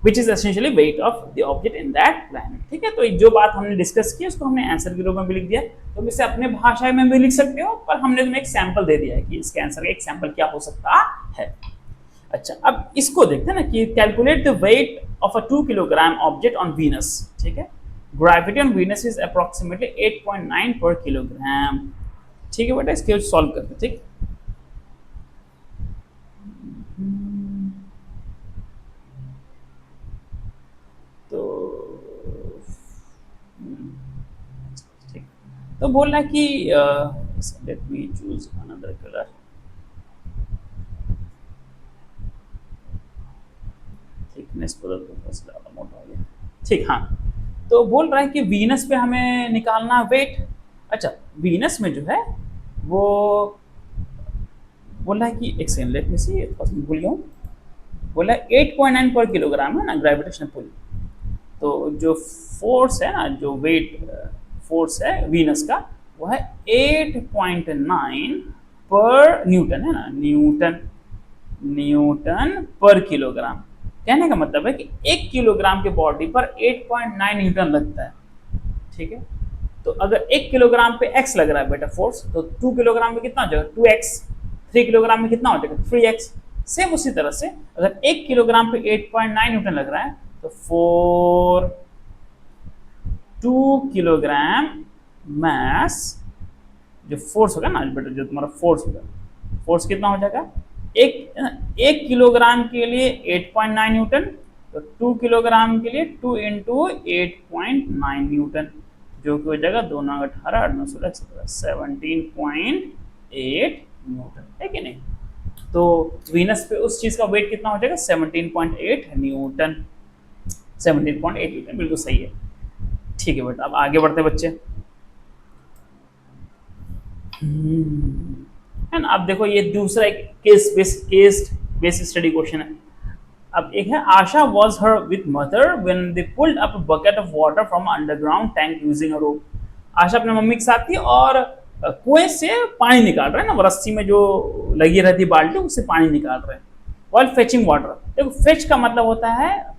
which is essentially weight of the object in that planet, ठीक है। तो जो बात हमने डिस्कस की उसको हमने आंसर के रूप में भी लिख दिया। तुम इसे अपने भाषा में भी लिख सकते हो, पर हमने तुम्हें एक सैंपल दे दिया है कि इसके आंसर का एक सैंपल क्या हो सकता है। अच्छा, अब इसको देखते हैं ना कि calculate the weight of a 2 kilogram object on Venus, ठीक है। Gravity on Venus is approximately 8.9 पर किलोग्राम, ठीक है बेटा। इसके सॉल्व करते, ठीक। तो बोल रहा है कि let me choose another colour, thickness बदल दो, बस ज़्यादा मोटा हो गया, ठीक। हाँ, तो बोल रहा है कि वीनस पे हमें निकालना वेट। अच्छा, वीनस में जो है वो बोल रहा है कि एक सेकंड, लेट मी सी, भूल गया हूँ। बोला 8.9 पर किलोग्राम है ना ग्रेविटेशनल पुल। तो जो फोर्स है ना, जो वेट फोर्स है वीनस का, वो है 8.9 पर न्यूटन, है ना, न्यूटन पर किलोग्राम। कहने का मतलब है कि 1 किलोग्राम के बॉडी पर 8.9 न्यूटन लगता है, ठीक है। तो अगर 1 किलोग्राम पे x लग रहा है बेटा फोर्स, तो 2 किलोग्राम में कितना हो जाएगा 2x, 3 किलोग्राम में कितना हो जाएगा 3x। सेम उसी तरह से अगर 1 किलोग्राम पे 8.9 न्यूटन लग रहा है, तो 2 किलोग्राम मास जो फोर्स होगा ना बेटा, जो तुम्हारा फोर्स होगा, फोर्स कितना हो जाएगा, एक किलोग्राम के लिए 8.9 न्यूटन, तो 2 किलोग्राम के लिए 2 इंटू 8.9 न्यूटन, जो कि हो जाएगा 2 9 18 8 9 16 17.8 न्यूटन, है कि नहीं। तो वीनस पे उस चीज का वेट कितना हो जाएगा 17.8 न्यूटन, 17.8 न्यूटन, बिल्कुल सही है, ठीक है बेटा। अब आगे बढ़ते बच्चे, है ना। अब देखो ये दूसरा एक केस बेस्ड स्टडी क्वेश्चन है। अब एक है, Asha was her with mother when they pulled up bucket of water from underground tank using a rope. आशा अपने मम्मी के साथ थी और कुएं से पानी निकाल रहे हैं ना, रस्सी में जो लगी रहती बाल्टी उससे पानी निकाल रहे हैं। व्हाइल फेचिंग वाटर, देखो फेच का मतलब होता है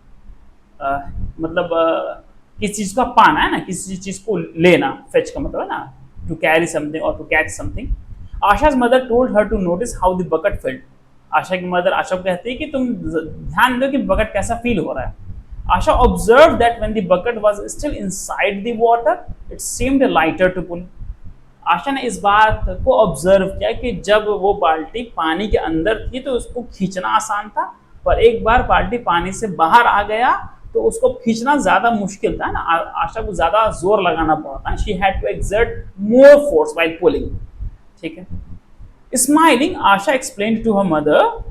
किसी चीज का पाना, है ना, किसी चीज को लेना। फेच का मतलब है ना टू कैरी समथिंग और to catch something. Asha's mother told her to notice how the bucket felt। Asha की मदर आशा को कहती है कि तुम ध्यान दो कि बकेट कैसा फील हो रहा है। Asha observed that when the bucket was still inside the water, it seemed lighter to pull. आशा ने इस बात को ऑब्जर्व किया कि जब वो बाल्टी पानी के अंदर थी तो उसको खींचना आसान था, पर एक बार बाल्टी पानी से बाहर आ गया तो उसको खींचना ज्यादा मुश्किल था ना, आशा को ज्यादा जोर लगाना पड़ा था. She had to exert more force while pulling. ठीक है. Smiling Asha explained to her mother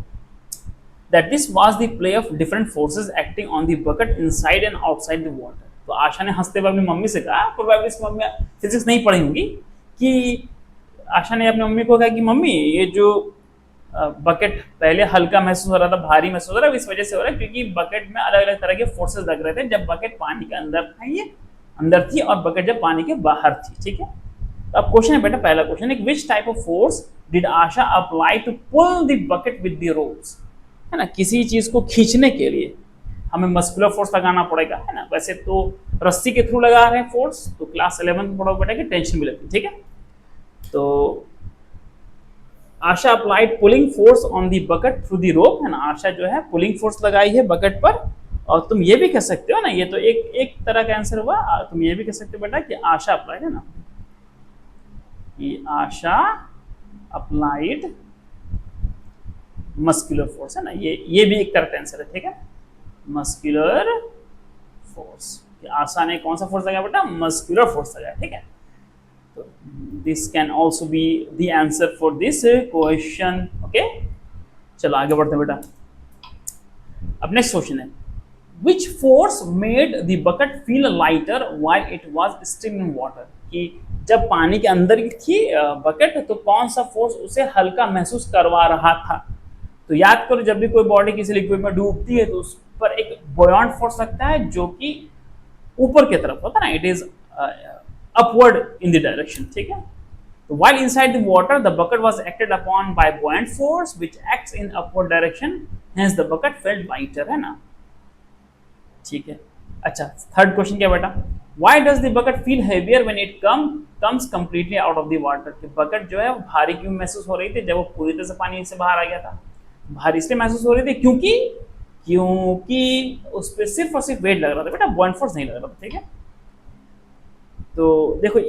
that this was the play of different forces acting on the bucket inside and outside the water. तो आशा ने हंसते हुए अपनी मम्मी से कहा, प्रोबेबली इसकी मम्मी फिजिक्स नहीं पढ़ी होंगी, कि आशा ने अपनी मम्मी को कहा कि मम्मी ये जो बकेट पहले हल्का महसूस हो रहा था, भारी महसूस हो रहा है, इस वजह से हो रहा है क्योंकि बकेट में अलग अलग तरह के फोर्सेस लग रहे थे जब बकेट पानी के अंदर था, ये अंदर थी, और बकेट जब पानी के बाहर थी. ठीक है. तो अब क्वेश्चन है बेटा, पहला क्वेश्चन है which type of force did Asha apply to pull the bucket with the ropes. है ना, किसी चीज को खींचने के लिए हमें मस्कुलर फोर्स लगाना पड़ेगा, है ना. वैसे तो रस्सी के थ्रू लगा रहे हैं फोर्स, तो क्लास 11 में पढ़ा बेटा कि टेंशन भी लगती है. ठीक है. तो Asha applied pulling force on the bucket through the rope. है ना, आशा जो है पुलिंग फोर्स लगाई है बकेट पर. और तुम ये भी कह सकते हो ना, ये तो एक तरह का आंसर हुआ. तुम ये भी कह सकते हो बेटा कि आशा अप्लाइड, है ना, कि आशा अप्लाइड मस्कुलर फोर्स. है ना, ये भी एक तरह का आंसर है. ठीक है. मस्कुलर फोर्स, आशा ने कौन सा फोर्स लगाया बेटा? मस्कुलर फोर्स लगाया. ठीक है. तो this can also be the answer for this question. Okay, चलो आगे बढ़ते हैं बेटा. अब नेक्स्ट क्वेश्चन है which force made the bucket feel lighter while it was still in water. कि जब पानी के अंदर थी बकेट, तो कौन सा फोर्स उसे हल्का महसूस करवा रहा था. तो याद करो, जब भी कोई बॉडी किसी लिक्विड में डूबती है तो उस पर एक बॉयंट फोर्स लगता है जो कि ऊपर की तरफ होता है ना, it is upward in the direction. ठीक है. तो while inside the water the bucket was acted upon by buoyant force which acts in upward direction, hence the bucket felt lighter. है ना. ठीक है. अच्छा, थर्ड क्वेश्चन क्या बेटा? Why does the bucket feel heavier when it comes completely out of the water. कि बकेट जो है वो भारी क्यों महसूस हो रही थी जब वो पूरी तरह से पानी से बाहर आ गया था? भारी इसलिए महसूस हो रही थी क्योंकि उस पर सिर्फ और सिर्फ वेट लग रहा था बेटा, बॉयंट फोर्स नहीं लग रहा था. ठीक है. तो देखो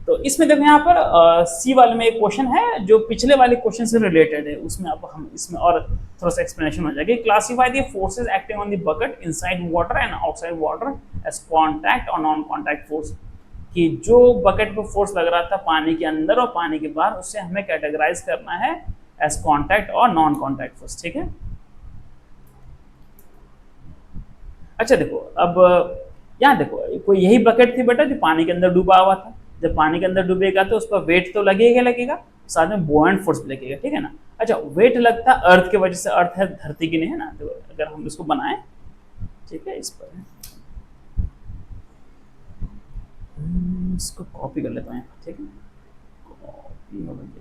तो इसमें देखो यहाँ पर सी वाले में एक क्वेश्चन है जो पिछले वाले क्वेश्चन से रिलेटेड है. उसमें अब हम इसमें और थोड़ा सा एक्सप्लेनेशन हो जाएगा. Classify the forces acting on the bucket inside water and outside water as contact और नॉन कांटेक्ट फोर्स. कि जो बकेट पर फोर्स लग रहा था पानी के अंदर और पानी के बाहर, उससे हमें कैटेगराइज करना है एज कांटेक्ट और नॉन कांटेक्ट फोर्स. ठीक है. अच्छा देखो, अब यहाँ देखो, कोई यही बकेट थी बेटा जो पानी के अंदर डूबा हुआ था. जब पानी के अंदर डूबेगा तो उस पर वेट तो लगेगा, साथ में बॉयंट फोर्स भी लगेगा. ठीक है ना. अच्छा, वेट लगता है अर्थ की वजह से, अर्थ है धरती की नहीं, है ना. तो अगर हम इसको बनाएं, ठीक है, इस पर इसको कॉपी कर लेता हूँ. ठीक है, कॉपी हो गया.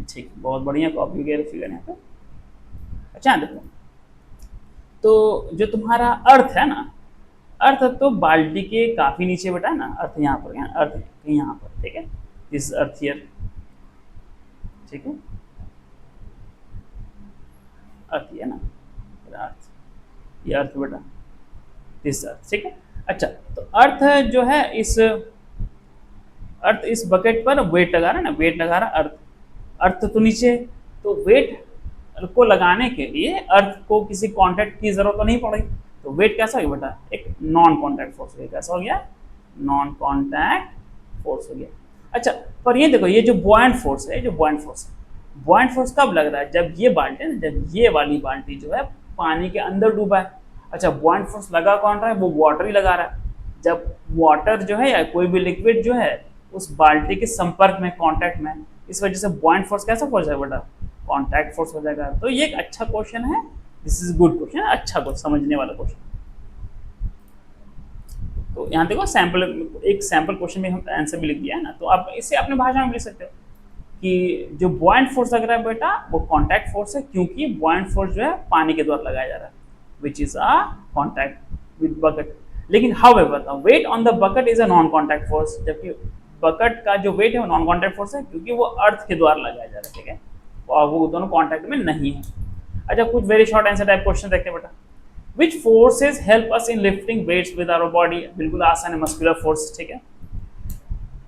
ठीक, बहुत बढ़िया कॉपी वगैरह फिगर यहाँ पे. अच्छा देखो, तो जो तुम्हारा अर्थ है ना, अर्थ तो बाल्टी के काफी नीचे बेटा है ना. अर्थ यहाँ पर, अर्थ यहाँ पर. ठीक है. This earth here. ठीक है. अर्थ है ना, अर्थ, ये अर्थ बेटा, दिस अर्थ. ठीक है. अच्छा, तो अर्थ जो है अर्थ इस बकेट पर वेट लगा रहा है ना, वेट लगा रहा अर्थ. अर्थ तो नीचे, तो वेट को लगाने के लिए अर्थ को किसी कांटेक्ट की जरूरत तो नहीं पड़ेगी. तो वेट कैसा हो गया बेटा? एक नॉन कांटेक्ट फोर्स हो गया. कैसा हो गया? नॉन कांटेक्ट फोर्स हो गया. अच्छा, पर ये देखो, ये जो बॉयंट फोर्स है, बॉयंट फोर्स कब लग रहा है? जब ये वाली बाल्टी जो है पानी के अंदर डूबा है. अच्छा, बॉयंट फोर्स लगा कौन रहा है? वो वाटर ही लगा रहा है. जब वाटर जो है या कोई भी लिक्विड जो है उस बाल्टी के संपर्क में, कांटेक्ट में, इस वजह से बॉयंट फोर्स कैसा फोर्स है बेटा? कांटेक्ट फोर्स हो जाएगा. तो ये एक अच्छा क्वेश्चन है. दिस इज गुड क्वेश्चन, अच्छा क्वेश्चन, समझने वाला क्वेश्चन. तो यहाँ देखो, एक सैंपल क्वेश्चन में हम आंसर भी लिख दिया है ना. तो आप इसे अपने भाषा में लिख सकते हो कि जो बॉयंट फोर्स लग रहा है बेटा वो कांटेक्ट फोर्स है, क्योंकि बॉयंट फोर्स जो है पानी के द्वारा लगाया जा रहा है, which is a contact with bucket. लेकिन however the weight on the bucket is a non contact force. जबकि बकेट का जो वेट है वो नॉन कॉन्टैक्ट फोर्स है, क्योंकि वो अर्थ के द्वारा लगाया जा रहा है, ठीक है, और वो दोनों कॉन्टैक्ट में नहीं है। अच्छा, कुछ very short answer type question देखते हैं बेटा। Which forces help us in lifting weights with our body, बिल्कुल आसान है, मस्कुलर फोर्स, ठीक है।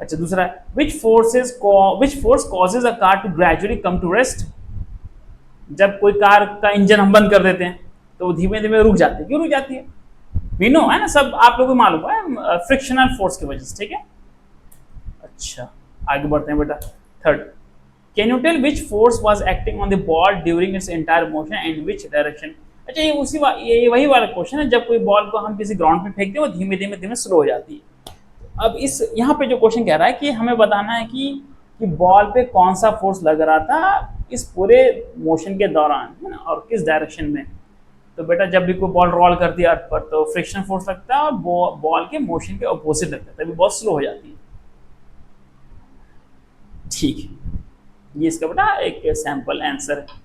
अच्छा, दूसरा है which force causes a car to gradually come to rest, जब कोई कार का इंजन हम बंद कर देते हैं तो वो धीमे धीमे रुक जाती है, क्यों रुक जाती है? वी नो, है ना, सब आप लोगों को मालूम है, फ्रिक्शनल फोर्स की वजह से, ठीक है। अच्छा, आगे बढ़ते हैं बेटा। Third, can you tell which force was acting on the ball during its entire motion and which direction. अच्छा, ये वही वाला क्वेश्चन है, जब कोई बॉल को हम किसी ग्राउंड पे फेंकते हैं वो धीमे धीमे धीमे स्लो हो जाती है। अब इस यहाँ पे जो क्वेश्चन कह रहा है कि हमें बताना है कि बॉल पे कौन सा फोर्स लग रहा था इस पूरे मोशन के दौरान, है ना, और किस डायरेक्शन में। तो बेटा, जब भी कोई बॉल रोल करती है अर्थ पर तो फ्रिक्शन फोर्स लगता है और बॉल के मोशन के अपोजिट लगता है, तभी बहुत स्लो हो जाती है, ठीक है। ये इसका बेटा एक सैंपल आंसर है।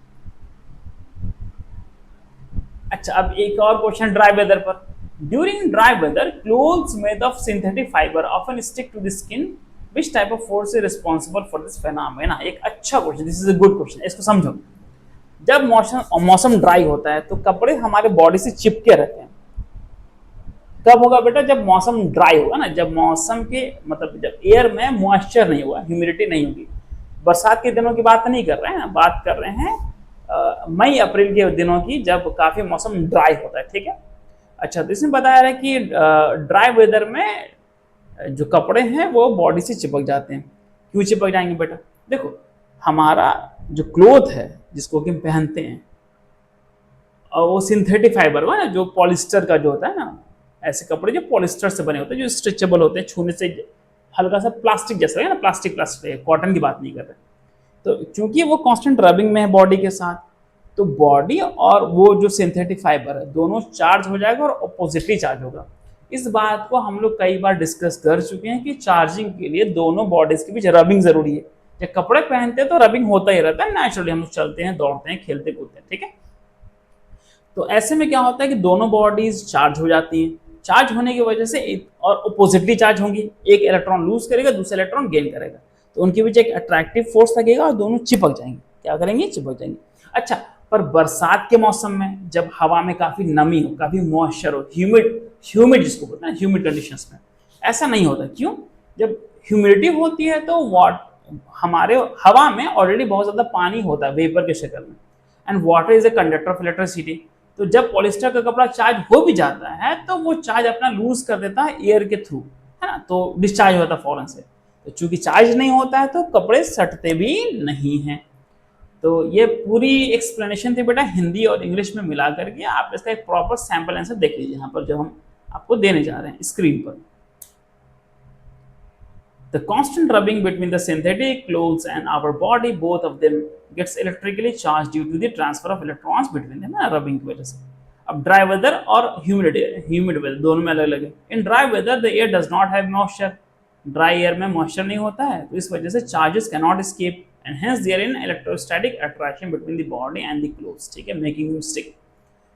अच्छा, अब एक और क्वेश्चन ड्राई वेदर पर। During dry weather clothes made of synthetic fibre often stick to the skin, which type of force is responsible for this phenomena. एक अच्छा क्वेश्चन, this is a good question, इसको समझो। जब मौसम ड्राई होता है तो कपड़े हमारे बॉडी से चिपके रहते हैं। कब होगा बेटा? जब मौसम ड्राई होगा ना, जब मौसम के मतलब जब एयर में मॉइस्चर नहीं होगा, ह्यूमिडिटी नहीं होगी। बरसात के दिनों की बात नहीं कर रहे हैं, बात कर रहे हैं मई अप्रैल के दिनों की, जब काफी मौसम ड्राई होता है, ठीक है। अच्छा, तो इसमें बताया है कि ड्राई वेदर में जो कपड़े हैं वो बॉडी से चिपक जाते हैं। क्यों चिपक जाएंगे बेटा? देखो, हमारा जो क्लोथ है जिसको कि हम पहनते हैं और वो सिंथेटिक फाइबर हुआ ना, जो पॉलिस्टर का जो होता है ना, ऐसे कपड़े जो पॉलिस्टर से बने होते हैं, जो स्ट्रेचेबल होते हैं, छूने से हल्का सा प्लास्टिक जैसा है ना, प्लास्टिक कॉटन की बात नहीं कर रहे। तो चूंकि वो कांस्टेंट रबिंग में है बॉडी के साथ, तो बॉडी और वो जो सिंथेटिक फाइबर है दोनों चार्ज हो जाएगा और अपोजिटली चार्ज होगा। इस बात को हम लोग कई बार डिस्कस कर चुके हैं कि चार्जिंग के लिए दोनों बॉडीज के बीच रबिंग जरूरी है। जब कपड़े पहनते हैं तो रबिंग होता ही रहता है, नेचुरली हम लोग चलते हैं, दौड़ते हैं, खेलते कूदते हैं, ठीक है। तो ऐसे में क्या होता है कि दोनों बॉडीज चार्ज हो जाती हैं। चार्ज होने की वजह से और अपोजिटली चार्ज होंगी, एक इलेक्ट्रॉन लूज करेगा, दूसरा इलेक्ट्रॉन गेन करेगा, तो उनके बीच एक अट्रैक्टिव फोर्स लगेगा और दोनों चिपक जाएंगे। क्या करेंगे? चिपक जाएंगे। अच्छा, पर बरसात के मौसम में जब हवा में काफी नमी हो, काफी मॉइस्चर हो, ह्यूमिड जिसको बोलते हैं, ह्यूमिड कंडीशंस में ऐसा नहीं होता। क्यों? जब ह्यूमिडिटी होती है तो हमारे हवा में ऑलरेडी बहुत ज्यादा पानी होता है वेपर के शक्ल में, and water is a conductor of electricity. तो जब पॉलिस्टर का कपड़ा चार्ज हो भी जाता है तो वो चार्ज अपना लूज कर देता है एयर के थ्रू, है ना, तो डिस्चार्ज होता है फौरन से। तो चूंकि चार्ज नहीं होता है तो कपड़े सटते भी नहीं हैं। तो ये पूरी एक्सप्लेनेशन थी बेटा हिंदी और इंग्लिश में मिला करके। आप इसका एक प्रॉपर सैंपल आंसर देख लीजिए यहाँ पर जो हम आपको देने जा रहे हैं स्क्रीन पर। The constant rubbing between the synthetic clothes and our body, both of them gets electrically charged due to the transfer of electrons between them, rubbing की वजह से। अब ड्राई वेदर और ह्यूमिड वेदर दोनों में अलग अलग है। In dry weather the air does not have moisture, dry air में मॉइस्चर नहीं होता है, तो इस वजह से charges can not escape and hence there in electrostatic attraction between the body and the clothes, ठीक है, making them stick.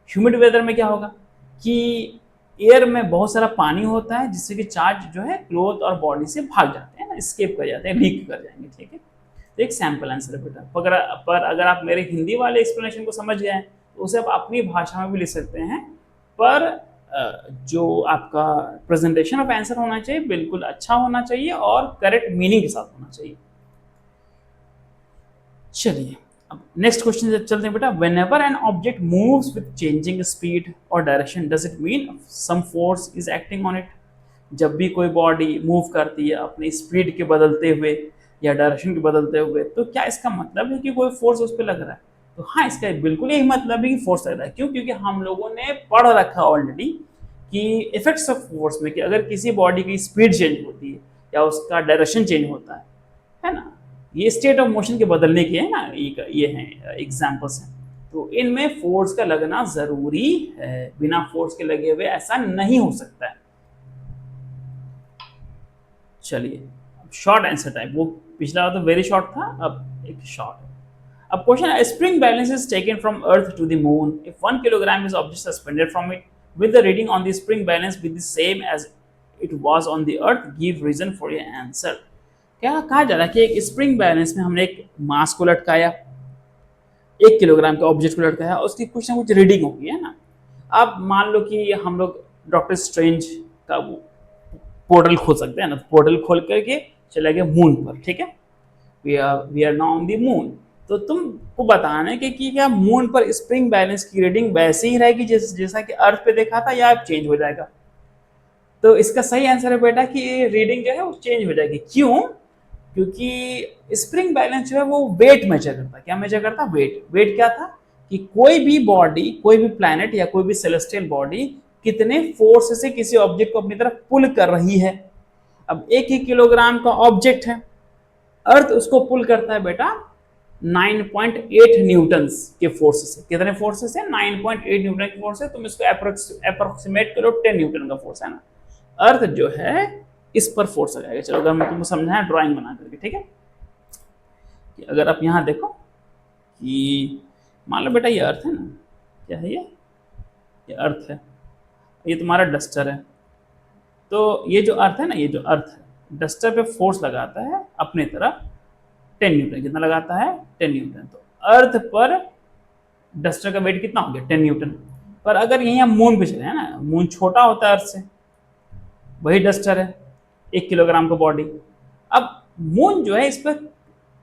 Humid weather में क्या होगा कि एयर में बहुत सारा पानी होता है जिससे कि चार्ज जो है क्लोथ और बॉडी से भाग जाते हैं ना, एस्केप कर जाते हैं, लीक कर जाएंगे, ठीक है। तो एक सैंपल आंसर है बेटा। पर अगर आप मेरे हिंदी वाले एक्सप्लेनेशन को समझ गए हैं तो उसे आप अपनी भाषा में भी लिख सकते हैं, पर जो आपका प्रेजेंटेशन ऑफ आंसर होना चाहिए बिल्कुल अच्छा होना चाहिए और करेक्ट मीनिंग के साथ होना चाहिए। चलिए अब नेक्स्ट क्वेश्चन चलते हैं बेटा। Whenever an object moves with changing speed और direction does it mean some force is acting on it. जब भी कोई बॉडी मूव करती है अपनी स्पीड के बदलते हुए या डायरेक्शन के बदलते हुए, तो क्या इसका मतलब है कि कोई फोर्स उस पर लग रहा है? तो हाँ, इसका बिल्कुल यही मतलब है कि फोर्स लग रहा है। क्यों? क्योंकि हम लोगों ने पढ़ रखा ऑलरेडी कि इफेक्ट्स ऑफ फोर्स में कि अगर किसी बॉडी की स्पीड चेंज होती है या उसका डायरेक्शन चेंज होता है ना, ये स्टेट ऑफ मोशन के बदलने के है ना, ये हैं एग्जाम्पल्स हैं। तो इनमें फोर्स का लगना जरूरी है, बिना फोर्स के लगे हुए ऐसा नहीं हो सकता है। चलिए शॉर्ट आंसर टाइप, वो पिछला तो वेरी शॉर्ट था, अब एक शॉर्ट है। अब क्वेश्चन है, spring balance is taken from earth to the moon if 1 kilogram is object suspended from it, will the reading on the spring balance be the same as it was on the earth, give reason for your answer. क्या कहा जा रहा है कि एक स्प्रिंग बैलेंस में हमने एक मास को लटकाया, 1 किलोग्राम के ऑब्जेक्ट को लटकाया, उसकी कुछ ना कुछ रीडिंग होगी, है ना। अब मान लो कि हम लोग डॉक्टर स्ट्रेंज का वो पोर्टल खोल सकते हैं ना, पोर्टल खोल करके चले गए मून पर, ठीक है, we are now on the moon. तो तुमको बताना है कि क्या मून पर स्प्रिंग बैलेंस की रीडिंग वैसे ही रहेगी जैसा कि अर्थ पे देखा था, या चेंज हो जाएगा। तो इसका सही आंसर है बेटा कि रीडिंग जो है वो चेंज हो जाएगी। क्यों? क्योंकि स्प्रिंग बैलेंस जो है वो वेट मेजर करता है। क्या मेजर करता है? वेट। वेट क्या था कि कोई भी बॉडी, कोई भी प्लैनेट या कोई भी सेलेस्टियल बॉडी कितने फोर्स से किसी ऑब्जेक्ट को अपनी तरफ पुल कर रही है। अब 1 ही किलोग्राम का ऑब्जेक्ट है, अर्थ उसको पुल करता है बेटा 9.8 न्यूटन्स के फोर्स से। कितने फोर्स से? 9.8 न्यूटन के फोर्स से। तुम इसको अप्रोक्सीमेट करो, 10 न्यूटन का फोर्स है ना। अर्थ जो है इस पर फोर्स लगाएगा। चलो अगर मैं तुमको समझाया ड्राइंग बना करके, ठीक है, कि अगर आप यहां देखो कि मान लो बेटा ये अर्थ है ना, क्या है ये अर्थ है, ये तुम्हारा डस्टर है। तो ये जो अर्थ है ना, ये जो अर्थ है डस्टर पे फोर्स लगाता है अपनी तरफ 10 न्यूटन। कितना लगाता है? 10 न्यूटन। तो अर्थ पर डस्टर का वेट कितना हो गया? 10 न्यूटन। पर अगर यही हम मून पे चले, है ना, मून छोटा होता है अर्थ से, वही डस्टर है, 1 किलोग्राम का बॉडी। अब मून जो है इस पर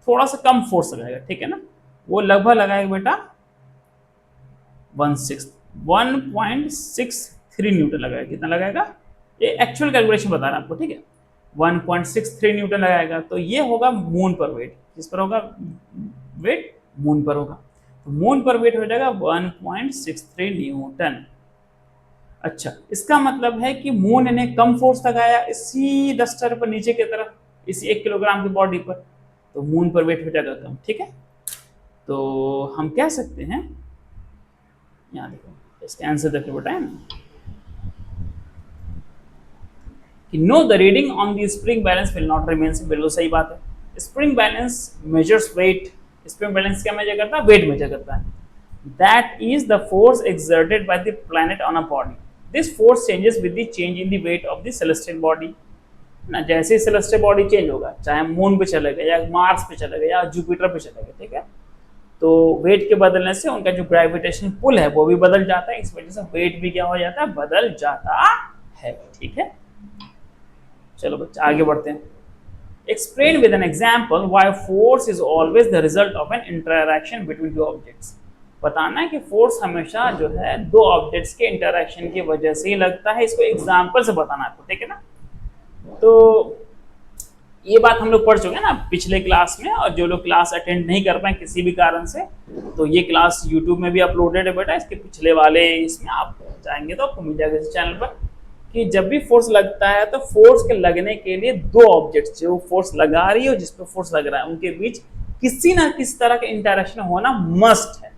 थोड़ा सा कम फोर्स लगाएगा, ठीक है ना, वो लगभग लगाएगा बेटा 1.63 न्यूटन लगाएगा। कितना लगाएगा? ये एक्चुअल कैलकुलेशन बता रहा है आपको, ठीक है, 1.63 न्यूटन लगाएगा। तो ये होगा मून पर वेट। किस पर होगा वेट? मून पर होगा। तो मून पर वेट हो जाएगा 1.63 न्यूटन। अच्छा, इसका मतलब है कि मून ने कम फोर्स लगाया इसी डस्टर पर नीचे की तरफ, इसी 1 किलोग्राम की बॉडी पर, तो मून पर वेट हो जाएगा कम, ठीक है। तो हम कह सकते हैं, यहाँ देखो इसका आंसर देखो बेटा, है ना, कि no the reading on the spring balance will not remain. बिल्कुल सही बात है। Spring balance measures weight. Spring balance क्या मेजर करता है? वेट मेजर करता है। That is the force exerted by the planet on a body. This force changes with the change in the weight of the celestial body. ना, जैसे ही सेलेस्टियल बॉडी चेंज होगा, चाहे मून पे चले गए या मार्स पे चले गए या जुपिटर पे चले गए, ठीक है, तो वेट के बदलने से उनका जो ग्रेविटेशन पुल है वो भी बदल जाता है। इस वजह से वेट भी क्या हो जाता है? बदल जाता है, ठीक है। चलो बच्चे आगे बढ़ते हैं। Explain with an example why force is always the result of an interaction between two objects. बताना है कि फोर्स हमेशा जो है दो ऑब्जेक्ट्स के इंटरैक्शन की वजह से ही लगता है। इसको एग्जाम्पल से बताना आपको, ठीक है ना। तो ये बात हम लोग पढ़ चुके हैं ना पिछले क्लास में, और जो लोग क्लास अटेंड नहीं कर पाए किसी भी कारण से, तो ये क्लास यूट्यूब में भी अपलोडेड है बेटा। इसके पिछले वाले इसमें आप जाएंगे तो आपको मिल जाएगा इस चैनल पर, कि जब भी फोर्स लगता है तो फोर्स के लगने के लिए दो ऑब्जेक्ट्स जो फोर्स लगा रही है और जिस पर फोर्स लग रहा है उनके बीच किसी ना किसी तरह का इंटरेक्शन होना मस्ट है।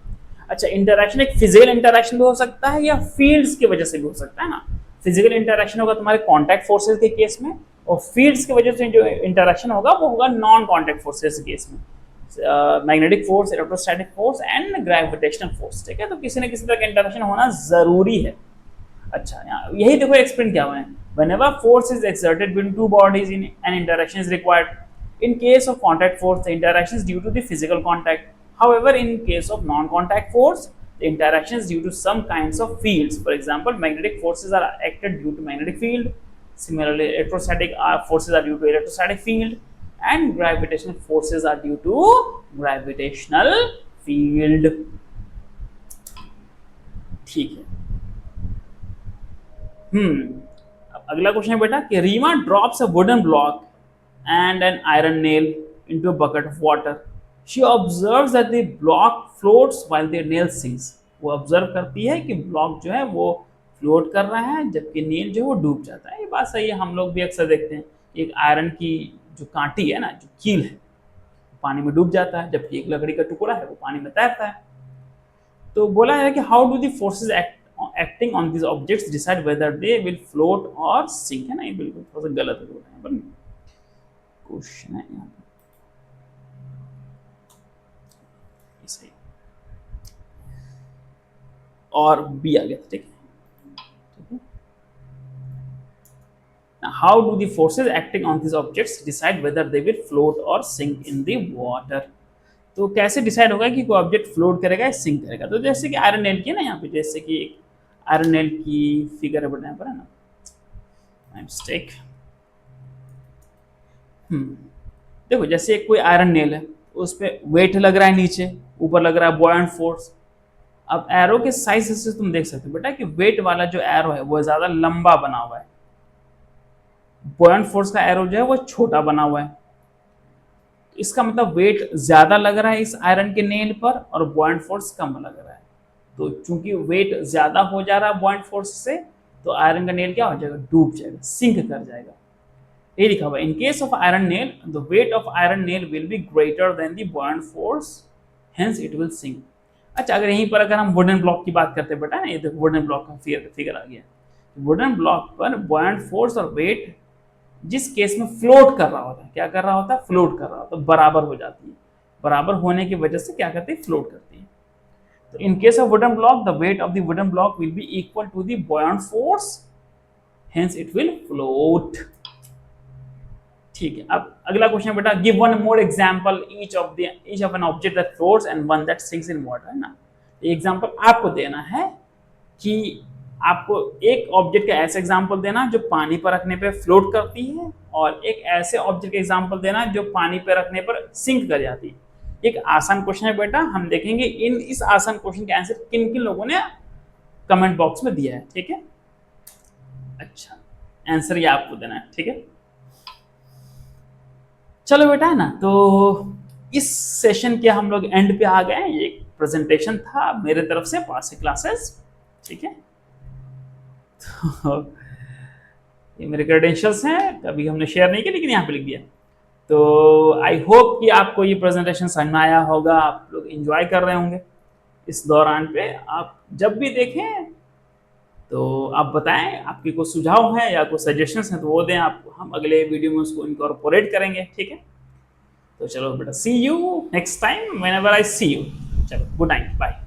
अच्छा, इंटरेक्शन एक फिजिकल इंटरेक्शन भी हो सकता है या फील्ड्स की वजह से भी हो सकता है ना। फिजिकल इंटरेक्शन होगा तुम्हारे कॉन्टैक्ट फोर्सेस के केस में, और फील्ड्स की वजह से जो इंटरेक्शन होगा वो होगा नॉन कॉन्टैक्ट फोर्सेस के केस में, magnetic force, electrostatic force and gravitational force, ठीक है। तो किसी न किसी तरह का इंटरेक्शन होना जरूरी है। अच्छा, यही देखो एक्सप्लेन क्या हुआ है। whenever force is exerted between two bodies in an interaction is required. In case of contact force, the interaction is due to the physical contact. However, in case of non-contact force, the interaction is due to some kinds of fields. For example, magnetic forces are acted due to magnetic field. Similarly, electrostatic forces are due to electrostatic field, and gravitational forces are due to gravitational field. ठीक है। अब अगला क्वेश्चन है बेटा कि Reema drops a wooden block and an iron nail into a bucket of water. She observes that the block floats while the nail sinks. वो ऑब्जर्व करती है कि ब्लॉक जो है वो फ्लोट कर रहा है जबकि नेल जो है वो डूब जाता है. ये बात सही है, हम लोग भी अक्सर देखते हैं. एक आयरन की जो कांटी है ना, जो कील है, पानी में डूब जाता है, जबकि एक लकड़ी का टुकड़ा है वो पानी में तैरता है. तो बोला है कि how do the forces acting on this objects decide whether they will float और सिंक. है ना, ये बिल्कुल थोड़ा सा गलत है यहाँ पर क्वेश्चन है. यहाँ पर सही और बी आ गया, ठीक है. How do the forces acting on this objects decide whether they will float और सिंक इन द वाटर। तो कैसे डिसाइड होगा कि कोई ऑब्जेक्ट फ्लोट करेगा या सिंक करेगा? तो जैसे कि आयरन नेल की है ना, यहाँ पे जैसे कि आयरन नेल की फिगर है बना यहाँ पर, है ना, मिस्टेक। देखो जैसे कोई आयरन नेल है, उस पर वेट लग रहा है, नीचे ऊपर लग रहा है बॉयंट फोर्स। अब एरो के साइज से तुम देख सकते हो बेटा कि वेट वाला जो एरो है वो ज्यादा लंबा बना हुआ है, बॉयंट फोर्स का एरो जो है वो छोटा बना हुआ है। इसका मतलब वेट ज्यादा लग रहा है इस आयरन के नेल पर और बॉयंट फोर्स कम लग रहा है। तो चूंकि वेट ज्यादा हो जा रहा है बॉयंट फोर्स से, तो आयरन का नेल क्या हो जाएगा? डूब जाएगा, सिंक कर जाएगा। ये लिखा हुआ है, in case of iron nail the weight of iron nail will be greater than the buoyant force, hence it will sink. अच्छा, अगर यहीं पर अगर हम वुडन ब्लॉक की बात करते हैं बेटा, ये देखो वुडन ब्लॉक का फिगर आ गया। वुडन ब्लॉक पर बॉयंट फोर्स और वेट जिस केस में फ्लोट कर रहा होता है, क्या कर रहा होता है? फ्लोट कर रहा होता है, बराबर हो जाती है। बराबर होने की वजह से क्या करती है? फ्लोट करती है। तो in case of wooden block the weight of the wooden block will be equal to the buoyant force, hence it will float. ठीक है, अब अगला क्वेश्चन बेटा, give one more example each of an object that floats and one that sinks in water, है ना। एग्जांपल आपको देना है कि आपको एक ऑब्जेक्ट का ऐसा एग्जांपल देना जो पानी पर रखने पे फ्लोट करती है, और एक ऐसे ऑब्जेक्ट का एग्जांपल देना जो पानी पर रखने पर सिंक कर जाती है। एक आसान क्वेश्चन है बेटा, हम देखेंगे इस आसान क्वेश्चन का आंसर किन किन लोगों ने कमेंट बॉक्स में दिया है। ठीक है, अच्छा आंसर ये आपको देना है। ठीक है, चलो बेटा, है ना। तो इस सेशन के हम लोग एंड पे आ गए। ये एक प्रेजेंटेशन था मेरे तरफ से पास से क्लासेस। ठीक है, तो ये मेरे क्रेडेंशियल्स हैं, कभी हमने शेयर नहीं किया लेकिन यहाँ पे लिख दिया। तो आई होप कि आपको ये प्रेजेंटेशन समझ में आया होगा, आप लोग एंजॉय कर रहे होंगे इस दौरान पे। आप जब भी देखें तो आप बताएं, आपके कोई सुझाव हैं या कोई सजेशंस हैं तो वो दें, आप हम अगले वीडियो में उसको इनकॉर्पोरेट करेंगे। ठीक है, तो चलो बेटा, see you next time whenever I see you. चलो, गुड नाइट, बाय।